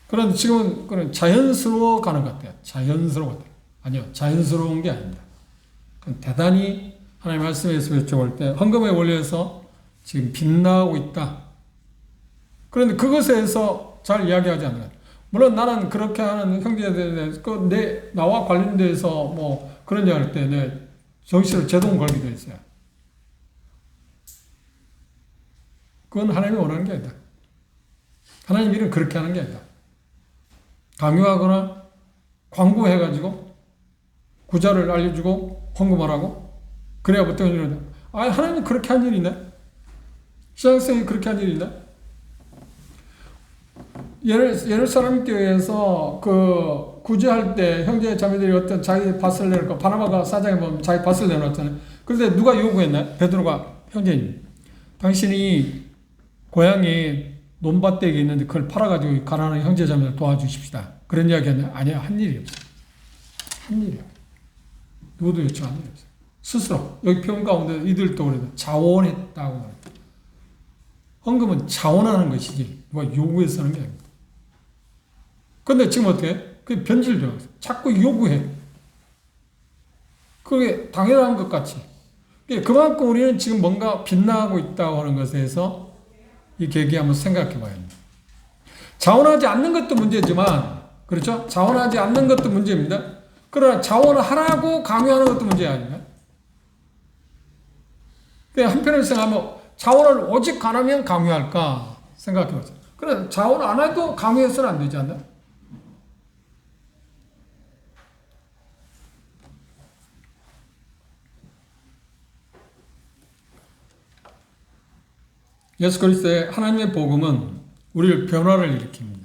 그런데 지금은 그런 자연스러워 가는 것 같아요. 자연스러워. 아니요. 자연스러운 게 아닙니다. 대단히 하나님 말씀에서 여쭤볼 때 헌금의 원리에서 지금 빗나가고 있다. 그런데 그것에서 잘 이야기하지 않아요. 물론 나는 그렇게 하는 형제들에 대해서 나와 관련돼서 뭐 그런 얘기 할 때 내 정신을 제동 걸기도 했어요. 그건 하나님이 원하는 게 아니다. 하나님 일은 그렇게 하는 게 아니다. 강요하거나 광고해가지고 구자를 알려주고 헌금하라고? 그래야 보통 이러다. 하나님이 그렇게 한 일이 있나? 신학생이 그렇게 한 일이 있나? 예루살렘 교회에서 그 구제할 때 형제 자매들이 어떤 자기 밭을 내놓고, 바나바가 사장에 보면 자기 밭을 내놓았잖아요. 그런데 누가 요구했나? 베드로가, 형제님, 당신이 고향에 논밭대기 있는데 그걸 팔아가지고 가난한 형제 자매들 도와주십시다. 그런 이야기 했나? 아니야, 한 일이 없어. 한 일이야. 누구도 요청 한 일이 없어. 스스로, 여기 표현 가운데 이들도 그래도 자원했다고 말합니다. 헌금은 자원하는 것이지, 누가 요구해서 하는 게 아닙니다. 근데 지금 어떻게 해? 그게 변질돼요. 자꾸 요구해. 그게 당연한 것 같이. 그만큼 우리는 지금 뭔가 빗나가고 있다고 하는 것에서 이 계기에 한번 생각해 봐야 합니다. 자원하지 않는 것도 문제지만, 그렇죠? 자원하지 않는 것도 문제입니다. 그러나 자원을 하라고 강요하는 것도 문제 아닌가? 한편으로 생각하면 자원을 오직 안 하면 강요할까 생각해 보세요. 그래, 자원을 안 해도 강요해서는 안 되지 않나? 예수 그리스도의 하나님의 복음은 우리를 변화를 일으킵니다.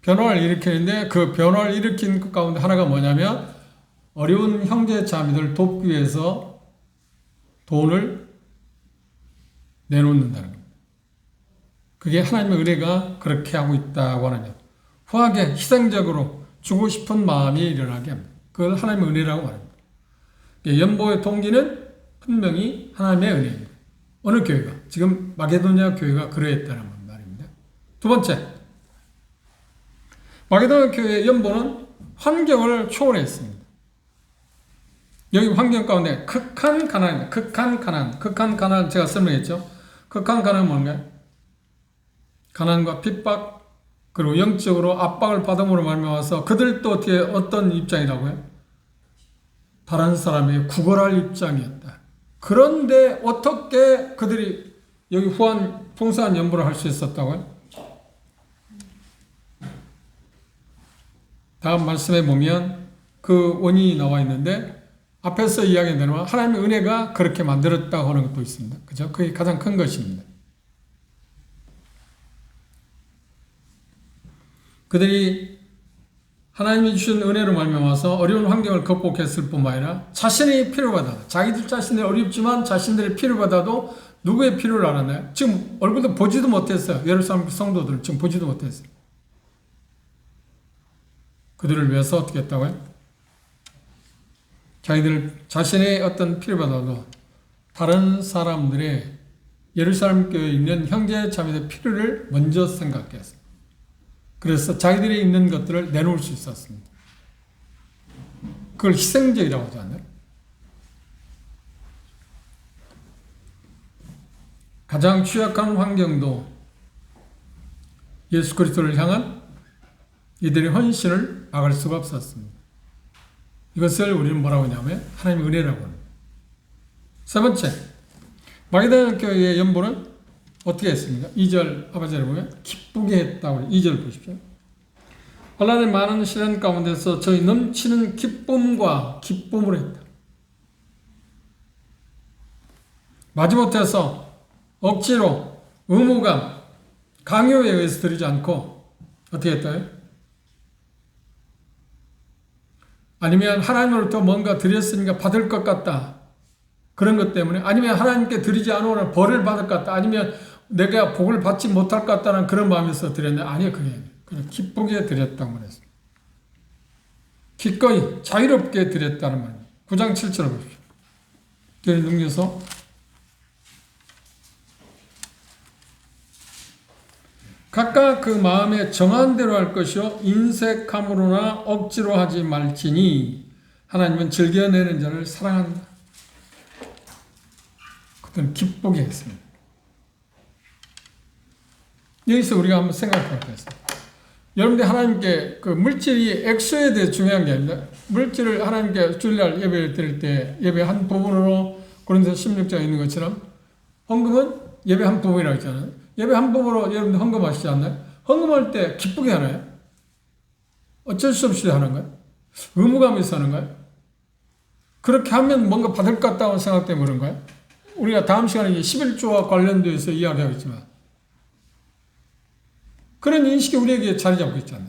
변화를 일으키는데 그 변화를 일으킨 것 가운데 하나가 뭐냐면 어려운 형제 자매들 돕기 위해서 돈을 내놓는다는 겁니다. 그게 하나님의 은혜가 그렇게 하고 있다고 하는 것. 후하게 희생적으로 주고 싶은 마음이 일어나게 합니다. 그걸 하나님의 은혜라고 말합니다. 연보의 동기는 분명히 하나님의 은혜입니다. 어느 교회가? 지금 마게도냐 교회가 그러했다는 말입니다. 두 번째, 마게도냐 교회의 연보는 환경을 초월했습니다. 여기 환경 가운데 극한 가난입니다. 극한 가난 제가 설명했죠. 극한 가난은 뭔가요? 가난과 핍박, 그리고 영적으로 압박을 받음으로 말미암아서 그들도 어떤 입장이라고요? 다른 사람에게 구걸할 입장이었다. 그런데 어떻게 그들이 여기 풍성한 연보를 할 수 있었다고요? 다음 말씀에 보면 그 원인이 나와 있는데 앞에서 이야기한 대로 하나님의 은혜가 그렇게 만들었다고 하는 것도 있습니다. 그죠? 그게 가장 큰 것입니다. 그들이 하나님이 주신 은혜로 말미암아서 어려운 환경을 극복했을 뿐만 아니라 자신이 필요받아 자기들 자신이 어렵지만 자신들의 필요받아도 누구의 필요를 알았나요? 지금 얼굴도 보지도 못했어요. 예루살렘 성도들을 지금 보지도 못했어요. 그들을 위해서 어떻게 했다고요? 자신의 어떤 필요받아도 다른 사람들의 예루살렘 교회에 있는 형제 자매의 필요를 먼저 생각했어요. 그래서 자기들이 있는 것들을 내놓을 수 있었습니다. 그걸 희생적이라고 하지 않나요? 가장 취약한 환경도 예수 그리스도를 향한 이들의 헌신을 막을 수가 없었습니다. 이것을 우리는 뭐라고 하냐면 하나님의 은혜라고 합니다. 세 번째, 마게도냐 교회의 연보는 어떻게 했습니까? 2절 아버지를 보면 기쁘게 했다고 2절 보십시오. 혼란의 많은 시련 가운데서 저희 넘치는 기쁨으로 했다. 마지못해서 억지로 의무감, 강요에 의해서 드리지 않고 어떻게 했다요? 아니면 하나님으로부터 뭔가 드렸으니까 받을 것 같다. 그런 것 때문에 아니면 하나님께 드리지 않으면 벌을 받을 것 같다. 아니면 내가 복을 받지 못할 것 같다는 그런 마음에서 드렸는데 아니요. 그게 그냥 기쁘게 드렸다고 말했습니다. 기꺼이 자유롭게 드렸다는 말입니다. 9장 7절을 보십시오. 여기 넘겨서 각각 그 마음에 정한 대로 할 것이요 인색함으로나 억지로 하지 말지니 하나님은 즐겨내는 자를 사랑한다. 그들은 기쁘게 했습니다. 여기서 우리가 한번 생각해 보겠습니다. 여러분들 하나님께 그 물질이 액수에 대해 중요한 게 아니라 물질을 하나님께 주일날 예배를 드릴 때 예배 한 부분으로 고린도서 16장에 있는 것처럼 헌금은 예배 한 부분이라고 했잖아요. 예배 한 부분으로 여러분들 헌금하시지 않나요? 헌금할 때 기쁘게 하나요? 어쩔 수 없이 하는 거예요? 의무감이 있어 하는 거예요? 그렇게 하면 뭔가 받을 것 같다고 생각 때문에 그런 거예요? 우리가 다음 시간에 11조와 관련돼서 이야기하겠지만 그런 인식이 우리에게 자리 잡고 있잖아요.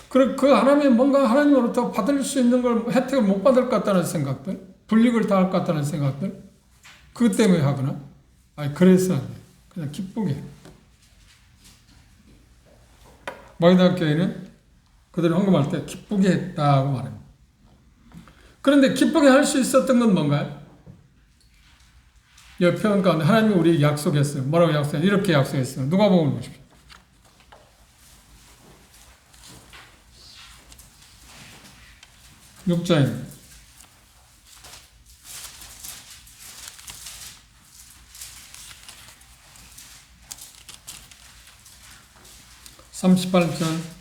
그 하나님이 뭔가 하나님으로부터 받을 수 있는 걸 혜택을 못 받을 것 같다는 생각들, 불이익을 당할 것 같다는 생각들, 그것 때문에 하거나, 그래서 안 돼요. 그냥 기쁘게. 마게도냐 교회는 그들이 헌금할 때 기쁘게 했다고 말합니다. 그런데 기쁘게 할 수 있었던 건 뭔가요? 이 표현 가운데 하나님이 우리에게 약속했어요. 뭐라고 약속했어요? 이렇게 약속했어요. 누가복음을 보십시오. 6장입니다. (38절)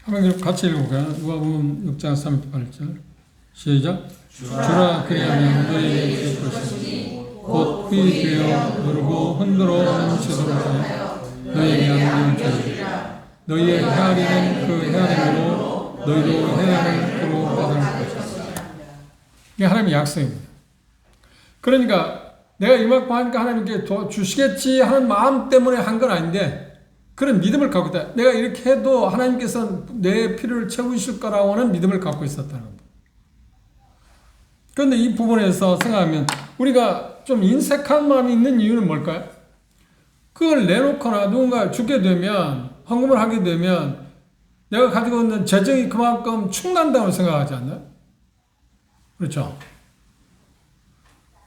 한번 같이 읽어볼까요? 누가복음 6장 38절 시작. 주라 그리하면 너희에게 줄 것이니 곧 후이되어 누르고 흔들어 넘치도록 하여 너희에게 하는 것이라. 너희의 헤아리는 그 헤아림으로 너희도 헤아릴 그로 받을 것이다. 이게 하나님의 약속입니다. 그러니까 내가 이만큼 하니까 하나님께 주시겠지 하는 마음 때문에 한 건 아닌데 그런 믿음을 갖고 있다. 내가 이렇게 해도 하나님께서 내 필요를 채우실 거라고 하는 믿음을 갖고 있었다는 겁니다. 그런데 이 부분에서 생각하면 우리가 좀 인색한 마음이 있는 이유는 뭘까요? 그걸 내놓거나 누군가 주게 되면, 헌금을 하게 되면 내가 가지고 있는 재정이 그만큼 충난다고 생각하지 않나요? 그렇죠?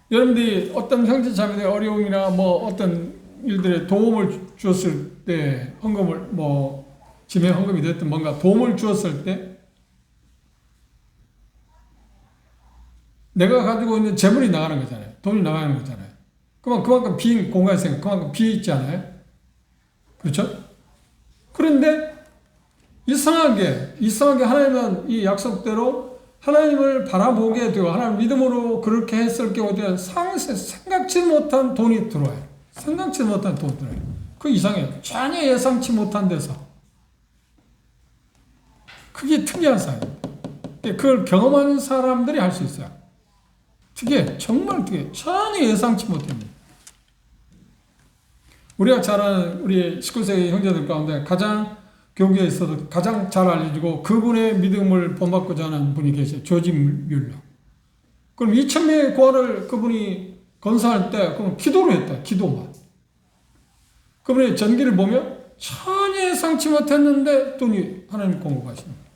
여러분들이 어떤 형제자매의 어려움이나 뭐 어떤 일들에 도움을 주었을 때, 헌금을 뭐 지명 헌금이 됐든 뭔가 도움을 주었을 때 내가 가지고 있는 재물이 나가는 거잖아요. 돈이 나가는 거잖아요. 그만큼 빈 공간이 생겨, 그만큼 비어 있잖아요. 그렇죠? 그런데 이상하게 하나님은 이 약속대로 하나님을 바라보게 되고 하나님 믿음으로 그렇게 했을 경우에 생각지 못한 돈이 들어와요. 생각지 못한 돈이 들어와요. 그 이상해요. 전혀 예상치 못한 데서. 그게 특이한 사람이에요. 그걸 경험하는 사람들이 할 수 있어요. 특이해. 정말 특이해. 전혀 예상치 못합니다. 우리가 잘 아는 우리 19세기 형제들 가운데 가장 교계에 있어도 가장 잘 알려지고 그분의 믿음을 본받고자 하는 분이 계세요. 조지 뮬러. 그럼 2000명의 교회를 그분이 건설할 때 그럼 기도를 했다. 기도만. 그분의 전기를 보면 전혀 예상치 못했는데 돈이 하나님 공급하십니다.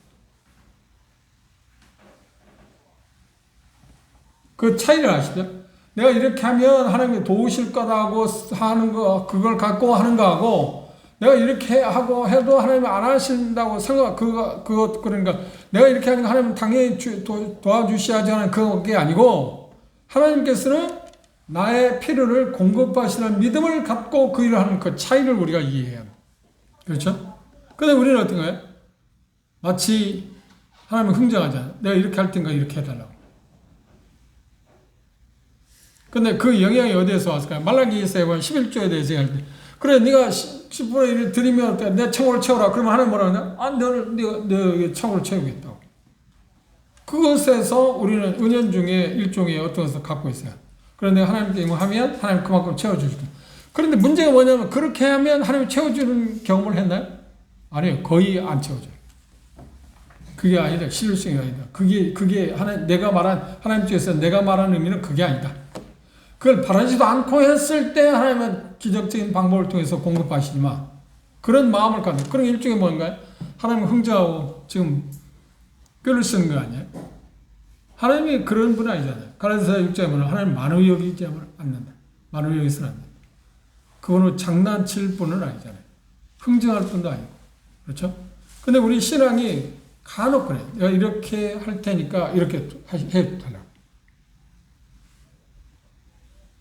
그 차이를 아시죠? 내가 이렇게 하면 하나님이 도우실 거다고 하는 거, 그걸 갖고 하는 거하고, 내가 이렇게 하고 해도 하나님이 안 하신다고 그러니까, 내가 이렇게 하는 거 하나님은 당연히 도와주셔야지 하는 그게 아니고, 하나님께서는 나의 필요를 공급하시는 믿음을 갖고 그 일을 하는 그 차이를 우리가 이해해야 합니다. 그렇죠? 근데 우리는 어떤가요? 마치 하나님을 흥정하잖아요. 내가 이렇게 할 텐가 이렇게 해달라고. 근데 그 영향이 어디에서 왔을까요? 말라기에서 보면 11조에 대해서 얘기할 때, 그래, 네가 10분의 1을 드리면 내 창고를 채워라. 그러면 하나님 뭐라 하냐? 아, 네가 창고를 채우겠다고. 그것에서 우리는 은연 중에 일종의 어떤 것을 갖고 있어요. 그런데 하나님께 하면 하나님 그만큼 채워주시고. 그런데 문제가 뭐냐면 그렇게 하면 하나님 채워주는 경험을 했나요? 아니요. 거의 안 채워줘요. 그게 아니다. 실효성이 아니다. 그게 하나님 쪽에서 내가 말하는 의미는 그게 아니다. 그걸 바라지도 않고 했을 때 하나님은 기적적인 방법을 통해서 공급하시지만 그런 마음을 갖는 그런 일종의 뭔가요? 하나님을 흥정하고 지금 뼈를 쓰는 거 아니에요? 하나님이 그런 분 아니잖아요. 갈라디아서 6장에 보면 하나님 만우 여기지 않는다. 만우 여기서는 안 된다. 그거는 장난칠 분은 아니잖아요. 흥정할 분도 아니고. 그렇죠? 근데 우리 신앙이 간혹 그래. 내가 이렇게 할 테니까 이렇게 해달라고.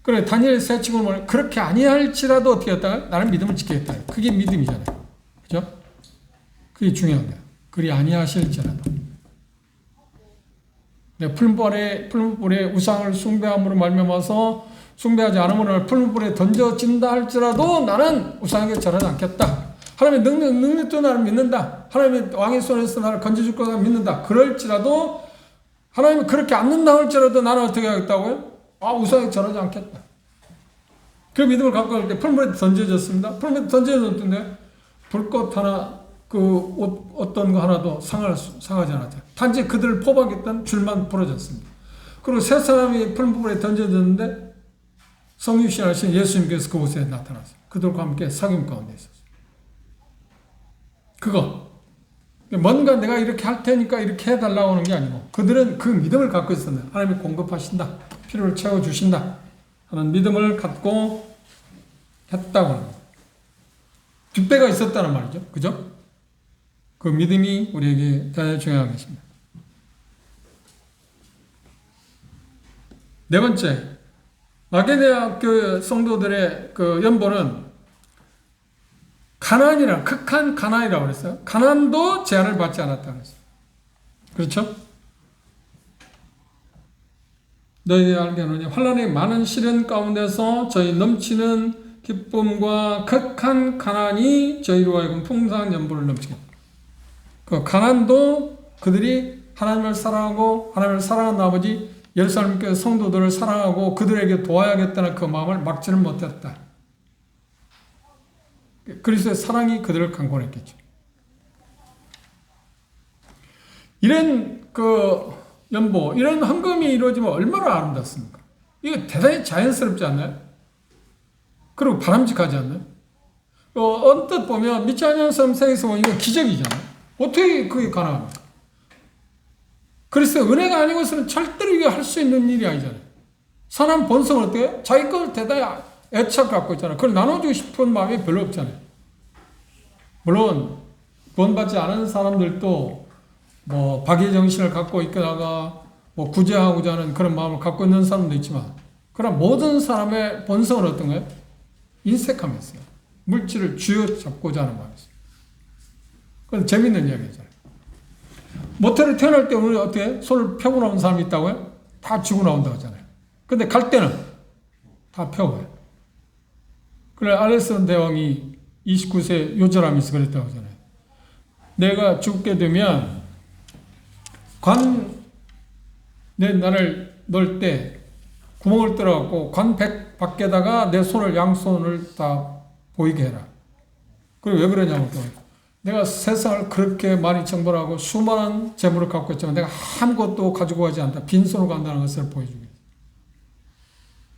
그래, 다니엘 세 친구는 뭐냐? 그렇게 아니할지라도 어떻게 했다가 나는 믿음을 지키겠다. 그게 믿음이잖아요. 그죠? 그게 중요한 거야. 그리 아니하실지라도. 풀무불에 우상을 숭배함으로 말미암아서 숭배하지 않으므로 풀무불에 던져진다 할지라도 나는 우상에게 절하지 않겠다. 하나님의 능력도 나를 믿는다. 하나님의 왕의 손에서 나를 건져줄 거다 믿는다. 그럴지라도 하나님이 그렇게 않는다 할지라도 나는 어떻게 하겠다고요? 우상에 절하지 않겠다. 그 믿음을 갖고 갈 때 풀물에 던져졌습니다. 풀물에 던져졌는데 불꽃 하나, 어떤 거 하나도 상하지 않았죠. 단지 그들을 포박했던 줄만 부러졌습니다. 그리고 세 사람이 풀물에 던져졌는데 성육신하신 예수님께서 그곳에 나타났어요. 그들과 함께 사귐 가운데 있었어요. 그거. 뭔가 내가 이렇게 할 테니까 이렇게 해달라고 하는 게 아니고 그들은 그 믿음을 갖고 있었는데 하나님이 공급하신다. 필요를 채워주신다 하는 믿음을 갖고 했다고 합니다. 뒷배가 있었다는 말이죠. 그죠? 그 믿음이 우리에게 대단히 중요한 것입니다. 네 번째, 마게도냐 교회 성도들의 그 연보는 극한 가난이라고 그랬어요. 가난도 제한을 받지 않았다고 그랬어요. 그렇죠? 너희들이 알게는 환난의 많은 시련 가운데서 저희 넘치는 기쁨과 극한 가난이 저희로 하여금 풍성한 연보를 넘치게. 그 가난도 그들이 하나님을 사랑하고 하나님을 사랑하는 아버지 예루살렘 교회 성도들을 사랑하고 그들에게 도와야겠다는 그 마음을 막지는 못했다. 그리스도의 사랑이 그들을 강권했겠죠. 이런 연보 이런 헌금이 이루어지면 얼마나 아름답습니까? 이거 대단히 자연스럽지 않나요? 그리고 바람직하지 않나요? 언뜻 보면 믿지 않는 사람 생에서 보면 이거 기적이잖아요. 어떻게 그게 가능합니까? 그래서 은혜가 아니고서는 절대로 이게 할 수 있는 일이 아니잖아요. 사람 본성은 어때요? 자기 걸 대단히 애착 갖고 있잖아요. 그걸 나눠주고 싶은 마음이 별로 없잖아요. 물론 구원받지 않은 사람들도 뭐 박의 정신을 갖고 있거나 뭐 구제하고자 하는 그런 마음을 갖고 있는 사람도 있지만, 그러나 모든 사람의 본성은 어떤 거예요? 인색하면서 물질을 쥐어잡고자 하는 마음이 있어요. 그건 재밌는 이야기잖아요. 모텔에 태어날 때 우리 어떻게 손을 펴고 나온 사람이 있다고요? 다 쥐고 나온다고 하잖아요. 근데 갈 때는 다 펴고요. 그래 알렉산더 대왕이 29세 요절함이 있어 그랬다고 하잖아요. 내가 죽게 되면 나를 넣을 때 구멍을 뚫어갖고 관 밖에다가 내 손을 양손을 다 보이게 해라. 그리고 왜 그러냐고 또 내가 세상을 그렇게 많이 정벌하고 수많은 재물을 갖고 있지만 내가 아무것도 가지고 가지 않다. 빈손으로 간다는 것을 보여주겠다.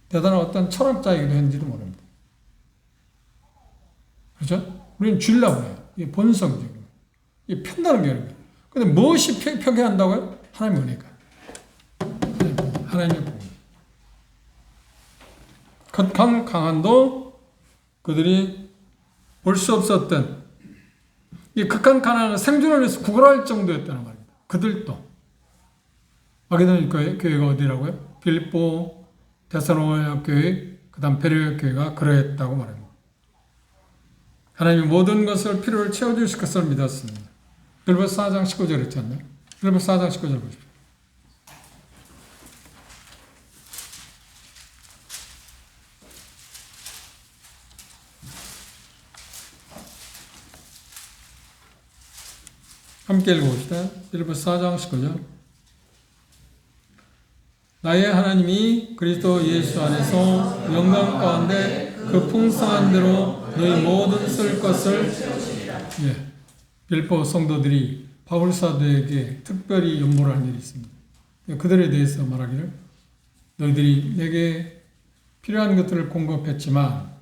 대단한 어떤 철학자이기도 했는지도 모릅니다. 그렇죠? 우리는 주려고 해요. 이게 본성적인 거예요. 이게 편다는 게 아니에요. 근데 무엇이 펴게 한다고요? 하나님의 은혜가. 하나님의 복. 극한 강한도 그들이 볼 수 없었던 이 극한 가난은 생존을 위해서 구걸할 정도였다는 말입니다. 그들도. 마게도냐 교회가 어디라고요? 빌립보, 데살로니가 교회, 그 다음 베레아 교회가 그러했다고 말합니다. 하나님이 모든 것을 필요를 채워주실 것을 믿었습니다. 빌립보서 4장 19절 했지 않나요? 빌립보서 4장 19절 보십시오. 함께 읽어봅시다. 빌립보서 4장 19절. 나의 하나님이 그리스도 예수 안에서 영광 가운데 그 풍성한 대로 너희 모든 쓸 것을 빌립보 성도들이 바울 사도에게 특별히 연보를 한 일이 있습니다. 그들에 대해서 말하기를 너희들이 내게 필요한 것들을 공급했지만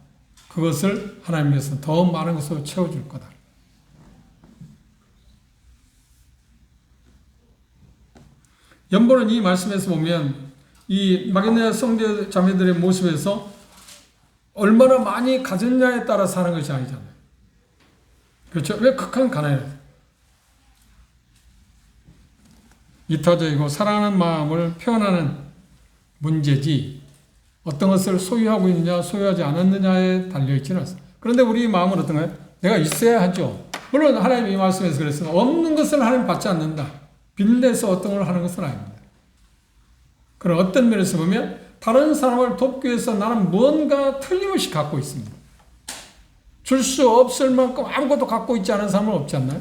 그것을 하나님께서 더 많은 것으로 채워줄 거다. 연보는 이 말씀에서 보면 이 마게도냐 성도 자매들의 모습에서 얼마나 많이 가졌냐에 따라 사는 것이 아니잖아요. 그렇죠? 왜 극한 가난이에요? 이타적이고 사랑하는 마음을 표현하는 문제지 어떤 것을 소유하고 있느냐 소유하지 않았느냐에 달려있지는 않습니다. 그런데 우리 마음은 어떤가요? 내가 있어야 하죠. 물론 하나님이 이 말씀에서 그랬으면 없는 것을 하나님 받지 않는다. 빚내서 어떤 걸 하는 것은 아닙니다. 그럼 어떤 면에서 보면 다른 사람을 돕기 위해서 나는 뭔가 틀림없이 갖고 있습니다. 줄 수 없을 만큼 아무것도 갖고 있지 않은 사람은 없지 않나요?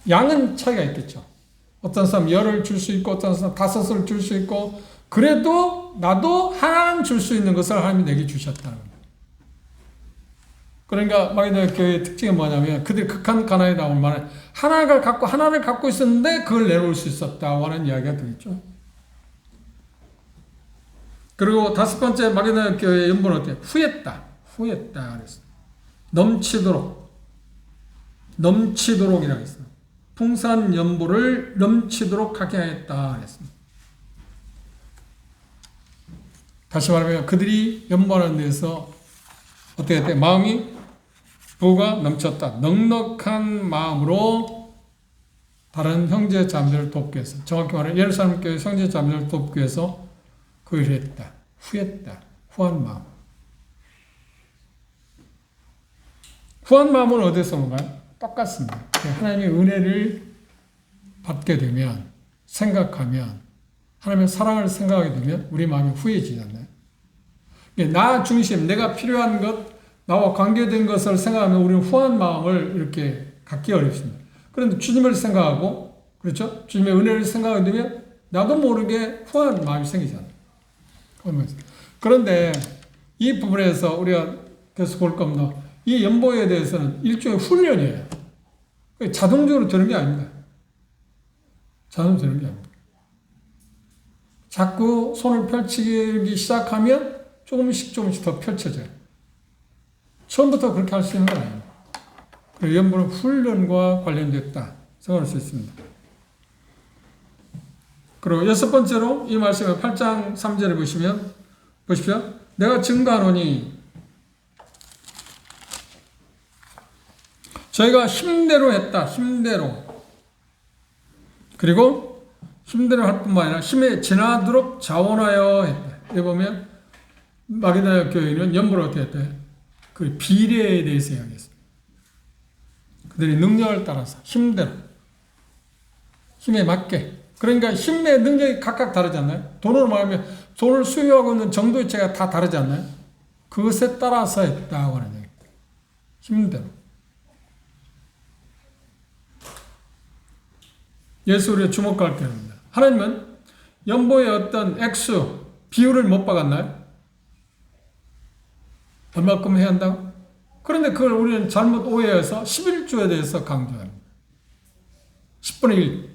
양은 차이가 있겠죠. 어떤 사람 10을 줄 수 있고 어떤 사람 5을 줄 수 있고 그래도 나도 하나는 줄 수 있는 것을 하나님이 내게 주셨다는 겁니다. 그러니까 마게도냐 교회의 특징이 뭐냐면 그들이 극한 가난에 나올 만한 하나를 갖고 있었는데 그걸 내놓을 수 있었다고 하는 이야기가 되겠죠. 그리고 5번째 마게도냐 교회의 연보는 어때요? 후했다 그랬어요. 넘치도록이라고 했어요. 풍성한 연보를 넘치도록 하게 하였다 그랬습니다. 다시 말하면 그들이 연보하는 데서 어떻게 했대요? 마음이 부가 넘쳤다. 넉넉한 마음으로 다른 형제 자매들을 돕기 위해서, 정확히 말하면 예루살렘 교회 형제 자매들을 돕기 위해서 그걸 했다. 후한 마음. 후한 마음은 어디서 온가요? 똑같습니다. 하나님의 은혜를 받게 되면, 생각하면, 하나님의 사랑을 생각하게 되면 우리 마음이 후해지지 않나요? 나 중심, 내가 필요한 것, 나와 관계된 것을 생각하면 우리는 후한 마음을 이렇게 갖기 어렵습니다. 그런데 주님을 생각하고, 그렇죠? 주님의 은혜를 생각하게 되면 나도 모르게 후한 마음이 생기잖아요. 그런데 이 부분에서 우리가 계속 볼 겁니다. 이 연보에 대해서는 일종의 훈련이에요. 자동적으로 되는 게 아닙니다. 자동적으로 되는 게 아닙니다. 자꾸 손을 펼치기 시작하면 조금씩 더 펼쳐져요. 처음부터 그렇게 할 수 있는 건 아니에요. 그리고 연보는 훈련과 관련됐다 생각할 수 있습니다. 그리고 여섯 번째로 이 말씀을 8장 3절에 보시면 보십시오. 내가 증거하노니 저희가 힘대로 했다. 힘대로. 그리고 힘대로 할 뿐만 아니라 힘에 지나도록 자원하여 했다. 여기 보면 마게도냐 교회는 연보를 어떻게 했다? 그 비례에 대해서 이야기했습니다. 그들의 능력을 따라서 힘대로. 힘에 맞게. 그러니까 힘의 능력이 각각 다르지 않나요? 돈으로 말하면 돈을 수요하고 있는 정도체가 다 다르지 않나요? 그것에 따라서 했다고 하는 얘기입니다. 힘대로. 예수 우리가 주목할 게 아닙니다. 하나님은 연보의 어떤 액수, 비율을 못 박았나요? 얼마큼 해야 한다고? 그런데 그걸 우리는 잘못 오해해서 11조에 대해서 강조합니다. 10분의 1.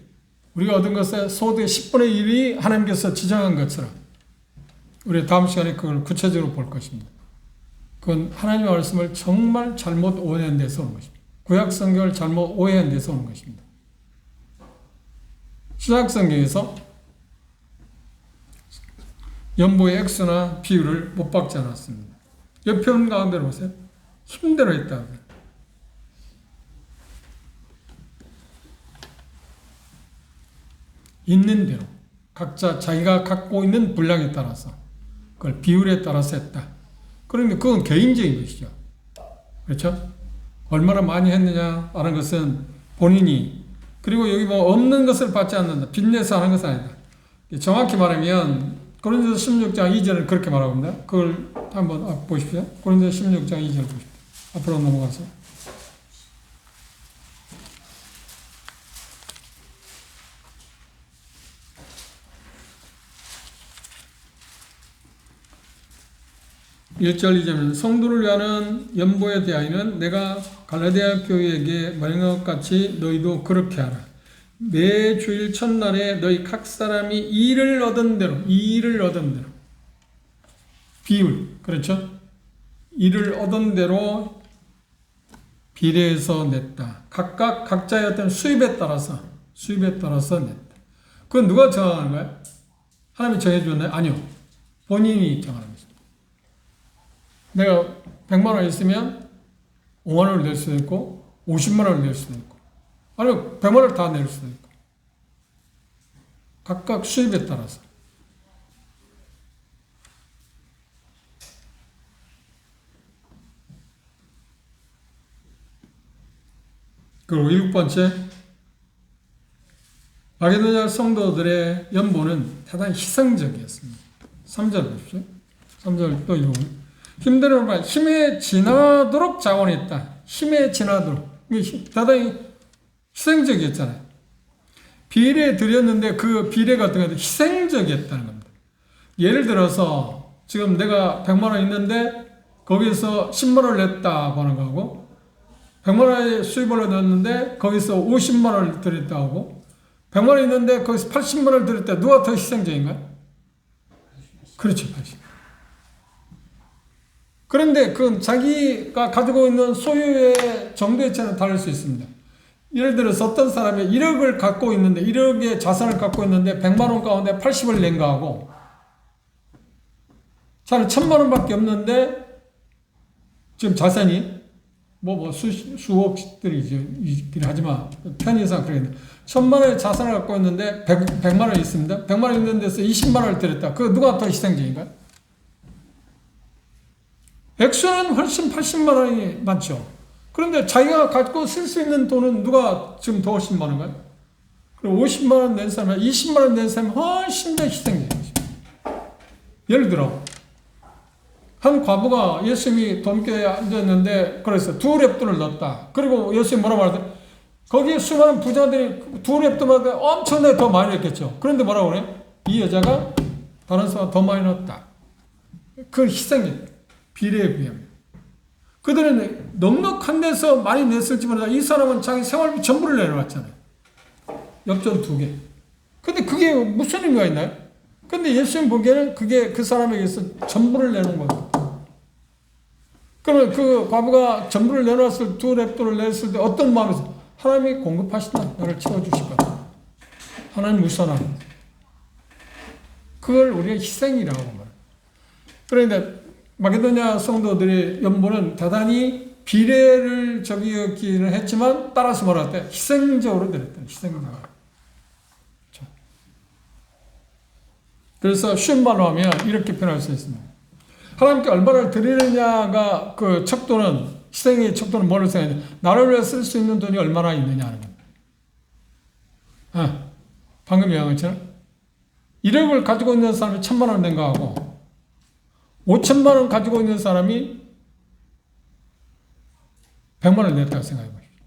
우리가 얻은 것의 소득의 10분의 1이 하나님께서 지정한 것처럼 우리 다음 시간에 그걸 구체적으로 볼 것입니다. 그건 하나님의 말씀을 정말 잘못 오해한 데서 오는 것입니다. 구약 성경을 잘못 오해한 데서 오는 것입니다. 신약 성경에서 연보의 액수나 비율을 못 박지 않았습니다. 옆 편 가운데로 보세요. 힘대로 했다. 있는 대로 각자 자기가 갖고 있는 분량에 따라서 그걸 비율에 따라서 했다. 그러니까 그건 개인적인 것이죠. 그렇죠? 얼마나 많이 했느냐 하는 것은 본인이 그리고 여기 뭐 없는 것을 받지 않는다. 빚내서 하는 것은 아니다. 정확히 말하면 고린도서 16장 2절을 그렇게 말하고 있습니다. 그걸 한번 보십시오. 고린도서 16장 2절 보십시오. 앞으로 넘어가서. (1절) 2절은 성도를 위하는 연보에 대하여는 내가 갈라디아 교회에게 말한 것 같이 너희도 그렇게 하라. 매 주일 첫날에 너희 각 사람이 일을 얻은 대로 비율 그렇죠? 일을 얻은 대로 비례해서 냈다. 각각 각자의 어떤 수입에 따라서 냈다. 그건 누가 정하는 거예요? 하나님이 정해주었나요? 아니요. 본인이 정하는 것입니다. 내가 100만 원 있으면 5만 원을 낼 수도 있고 50만 원을 낼 수도 있고 아니면 100만 원을 다 낼 수도 있고 각각 수입에 따라서 그리고 7번째 마게도냐 성도들의 연보는 대단히 희생적이었습니다. 3절 보십시오. 3절 또 읽어보면 힘대로 말 힘에 지나도록 자원했다. 힘에 지나도록. 대단히 희생적이었잖아요. 비례 드렸는데 그 비례가 어떤 거 희생적이었다는 겁니다. 예를 들어서 지금 내가 100만 원 있는데 거기서 10만 원을 냈다고 하는 거고 100만 원의 수입을 넣었는데 거기서 50만 원을 드렸다고 하고 100만 원 있는데 거기서 80만 원을 드렸다. 누가 더 희생적인가요? 그렇죠. 80. 그런데 그건 자기가 가지고 있는 소유의 정도에 차는 다를 수 있습니다. 예를 들어서 어떤 사람이 1억을 갖고 있는데 1억의 자산을 갖고 있는데 100만 원 가운데 80을 낸 거하고 자는 1000만 원밖에 없는데 지금 자산이 수억들이죠. 있긴 하지만 편의상 그러겠네. 1000만 원의 자산을 갖고 있는데 100만 원이 있습니다. 100만 원 있는 데서 20만 원을 드렸다. 그 누가 더 희생적인가요? 액수는 훨씬 80만 원이 많죠. 그런데 자기가 갖고 쓸 수 있는 돈은 누가 지금 더 훨씬 많은가요? 그리고 50만 원 낸 사람, 20만 원 낸 사람이 훨씬 더 희생적인 것입니다. 예를 들어 한 과부가 예수님이 돈교에 앉았는데 그래서 2렙돈을 넣었다. 그리고 예수님이 뭐라고 말하더니 거기에 수많은 부자들이 2렙돈마다 엄청나게 더 많이 냈겠죠. 그런데 뭐라고 그래? 이 여자가 다른 사람보다 더 많이 넣었다. 그 희생이 비례에 비하면. 그들은 넉넉한 데서 많이 냈을지 모르다 이 사람은 자기 생활비 전부를 내놓았잖아요. 엽전 2개. 근데 그게 무슨 의미가 있나요? 근데 예수님 보기에는 그게 그 사람에게서 전부를 내는 거예요. 그러면 그 과부가 전부를 내놨을 두 렙도를 냈을 때 어떤 마음에서 하나님이 공급하신다. 나를 채워주실 거다. 하나님 무선하는. 그걸 우리가 희생이라고 말해요. 그런데 마게도냐 성도들의 연보는 대단히 비례를 저기였기는 했지만 따라서 뭐라 때 희생적으로 드렸다. 희생적으로. 그래서 쉬운 말로 하면 이렇게 표현할 수 있습니다. 하나님께 얼마를 드리느냐가 그 척도는 희생의 척도는 뭐를 생각하냐. 나를 위해 쓸 수 있는 돈이 얼마나 있느냐 하는 겁니다. 방금 얘기한 것처럼 1억을 가지고 있는 사람이 1,000만 원 낸 거하고 5천만 원 가지고 있는 사람이 100만 원 냈다고 생각해 보십시오.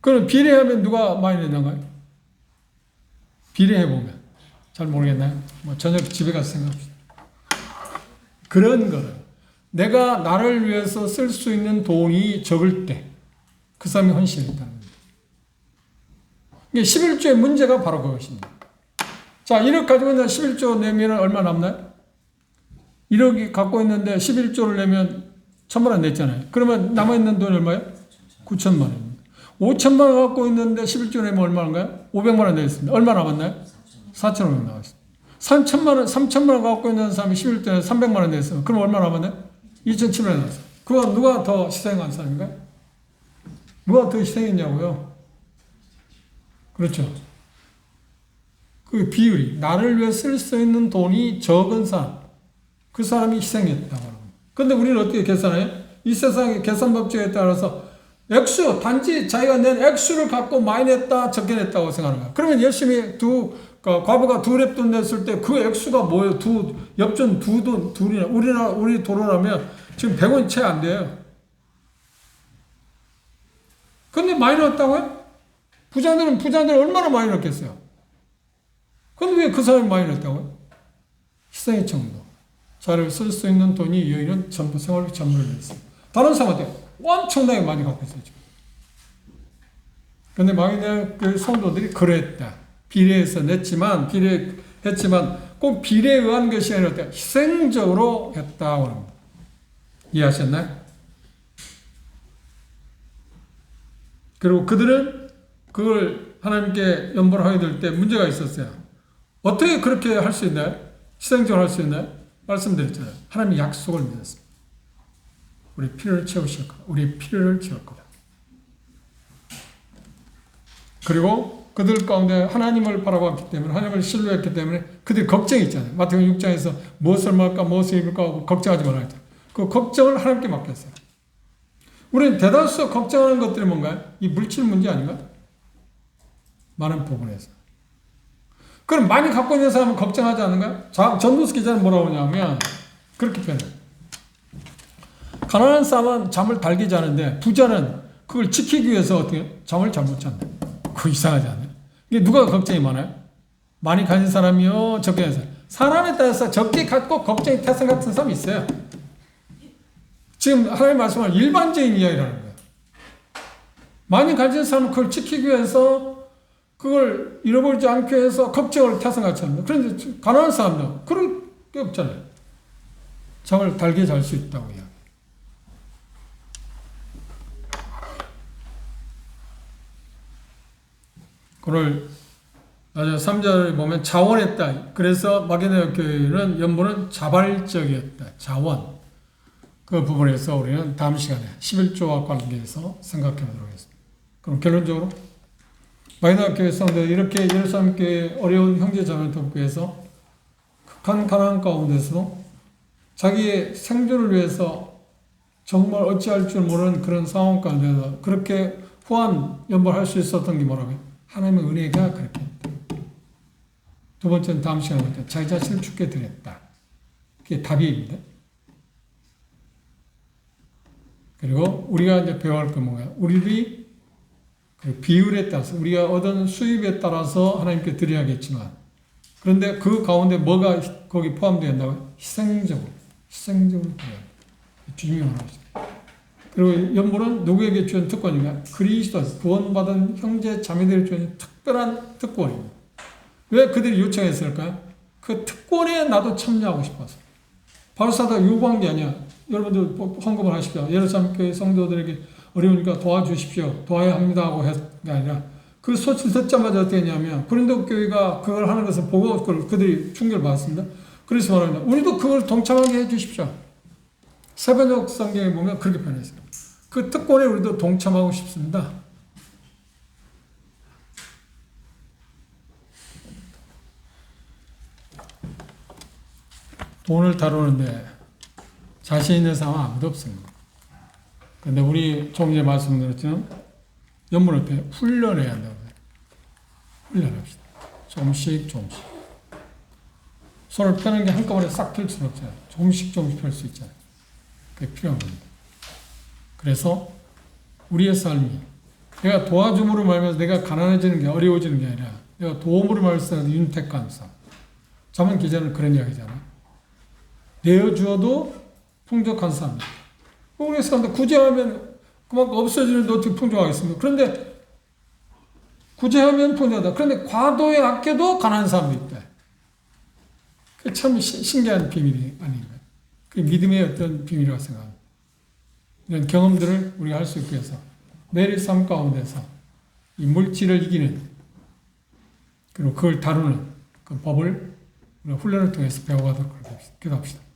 그럼 비례하면 누가 많이 냈는가요? 비례해보면. 잘 모르겠나요? 뭐 저녁 집에 가서 생각합시다. 그런 거를 내가 나를 위해서 쓸 수 있는 돈이 적을 때 그 사람이 헌신했다는 겁니다. 11조의 문제가 바로 그것입니다. 자, 1억 가지고 있는 11조 내면 얼마 남나요? 1억이 갖고 있는데 11조를 내면 1,000만 원 냈잖아요. 그러면 남아있는 돈이 얼마예요? 9천만 원입니다. 5천만 원 갖고 있는데 11조 내면 얼마인가요? 500만 원 냈습니다. 얼마 남았나요? 4,500 남았습니다. 3천만 원 갖고 있는 사람이 11조에 300만 원 냈어요. 그럼 얼마 남았나요? 2,700만 원 남았어요. 그거 누가 더 희생한 사람인가요? 누가 더 희생했냐고요? 그렇죠. 그 비율이 나를 위해 쓸 수 있는 돈이 적은 사람, 그 사람이 희생했다고 합니다. 그런데 우리는 어떻게 계산해요? 이 세상의 계산법칙에 따라서 액수, 단지 자기가 낸 액수를 갖고 많이 냈다, 적게 냈다고 생각하는 거야. 그러면 열심히 과부가 2렙돈 냈을 때 그 액수가 뭐예요? 엽전 둘이나, 우리 도로라면 지금 100원 채 안 돼요. 근데 많이 넣었다고요? 부자들은 얼마나 많이 넣었겠어요? 근데 왜 그 사람이 많이 넣었다고요? 희생의 정도. 자를 쓸 수 있는 돈이 여인은 전부 생활비 전부를 냈어요. 다른 사람한테 엄청나게 많이 갖고 있어요, 지금. 근데 마게도냐 그 성도들이 그랬다. 비례했지만 꼭 비례에 의한 것이 아니라 희생적으로 했다고 합니다. 이해하셨나요? 그리고 그들은 그걸 하나님께 연보를 하게 될 때 문제가 있었어요. 어떻게 그렇게 할 수 있나요? 희생적으로 할 수 있나요? 말씀드렸잖아요. 하나님이 약속을 믿었습니다. 우리 필요를 채우실 거다. 우리의 필요를 채울 거다. 그리고 그들 가운데 하나님을 바라봤기 때문에, 하나님을 신뢰했기 때문에 그들이 걱정이 있잖아요. 마태복음 6장에서 무엇을 먹을까, 무엇을 입을까 하고 걱정하지 말아야 돼요. 그 걱정을 하나님께 맡겼어요. 우리는 대다수 걱정하는 것들이 뭔가요? 이 물질 문제 아닌가요? 많은 부분에서. 그럼 많이 갖고 있는 사람은 걱정하지 않은가요? 전도서 기자는 뭐라고 하냐면 그렇게 표현해요. 가난한 사람은 잠을 달게 자는데 부자는 그걸 지키기 위해서 어떻게 잠을 잘 못 잔다. 그거 이상하지 않아요? 이게 누가 걱정이 많아요? 많이 가진 사람이요, 적게 가진 사람. 사람에 따라서 적게 갖고 걱정이 태생 같은 사람이 있어요. 지금 하나님 말씀은 일반적인 이야기라는 거예요. 많이 가진 사람은 그걸 지키기 위해서 그걸 잃어버리지 않게 해서 걱정을 태생같이 합니다. 그런데 가난한 사람은 그럴 게 없잖아요. 잠을 달게 잘 수 있다고 이야기. 그걸 3절에 보면 자원했다. 그래서 마게도냐 교회는 연보는 자발적이었다. 자원. 그 부분에서 우리는 다음 시간에 11조와 관계해서 생각해 보도록 하겠습니다. 그럼 결론적으로 마게도냐 교회 성도들 이렇게 예루살렘 교회 어려운 형제 자매를 돕기 위해서 극한 가난 가운데서도 자기의 생존을 위해서 정말 어찌할 줄 모르는 그런 상황 가운데서 그렇게 후한 연보를 할 수 있었던 게 뭐라고요? 하나님의 은혜가 그렇게 했다. 두 번째는 다음 시간에 볼 때 자기 자신을 죽게 드렸다. 그게 답입니다. 그리고 우리가 이제 배워야 할 건 뭔가요? 우리들이 그 비율에 따라서 우리가 얻은 수입에 따라서 하나님께 드려야겠지만 그런데 그 가운데 뭐가 거기 포함되어 있다고요? 희생적으로 드려야 합니다. 주님이 원하십니다. 그리고 연보는 누구에게 주는 특권인가? 그리스도 구원받은 형제 자매들에게 주는 특별한 특권입니다. 왜 그들이 요청했을까요? 그 그 특권에 나도 참여하고 싶어서. 바울사도가 요구한 게 아니야. 여러분들 헌금을 하십시오. 예루살렘 교회 성도들에게 어려우니까 도와주십시오. 도와야 합니다 하고 했 게 아니라 그 소식을 듣자마자 어떻게 했냐면 고린도 교회가 그걸 하는 것을 보고 그들이 충격을 받았습니다. 그래서 말합니다. 우리도 그걸 동참하게 해주십시오. 세번역 성경에 보면 그렇게 표현했어요. 그 특권에 우리도 동참하고 싶습니다. 돈을 다루는데 자신 있는 사람은 아무도 없습니다. 그런데 우리 조금 전에 말씀드렸지만 연문을 때 훈련해야 한다고 해요. 훈련합시다. 조금씩. 손을 펴는 게 한꺼번에 싹 펼 수는 없잖아요. 조금씩 펼 수 있잖아요. 그게 필요한 겁니다. 그래서 우리의 삶이 내가 도와줌으로 말미암아 내가 가난해지는 게 어려워지는 게 아니라 내가 도움으로 말미암아 윤택한 삶. 잠언 기자는 그런 이야기잖아요. 내어주어도 풍족한 삶이다. 우리 사람들 구제하면 그만큼 없어지는데 어떻게 풍족하겠습니까? 그런데 구제하면 풍족하다. 그런데 과도에 아껴도 가난한 사람도 있다. 그게 참 신기한 비밀이 아닌가요? 그게 믿음의 어떤 비밀이라고 생각합니다. 이런 경험들을 우리가 할 수 있게 해서 매일 삶 가운데서 이 물질을 이기는 그리고 그걸 다루는 그 법을 우리가 훈련을 통해서 배워가도록 기도합시다.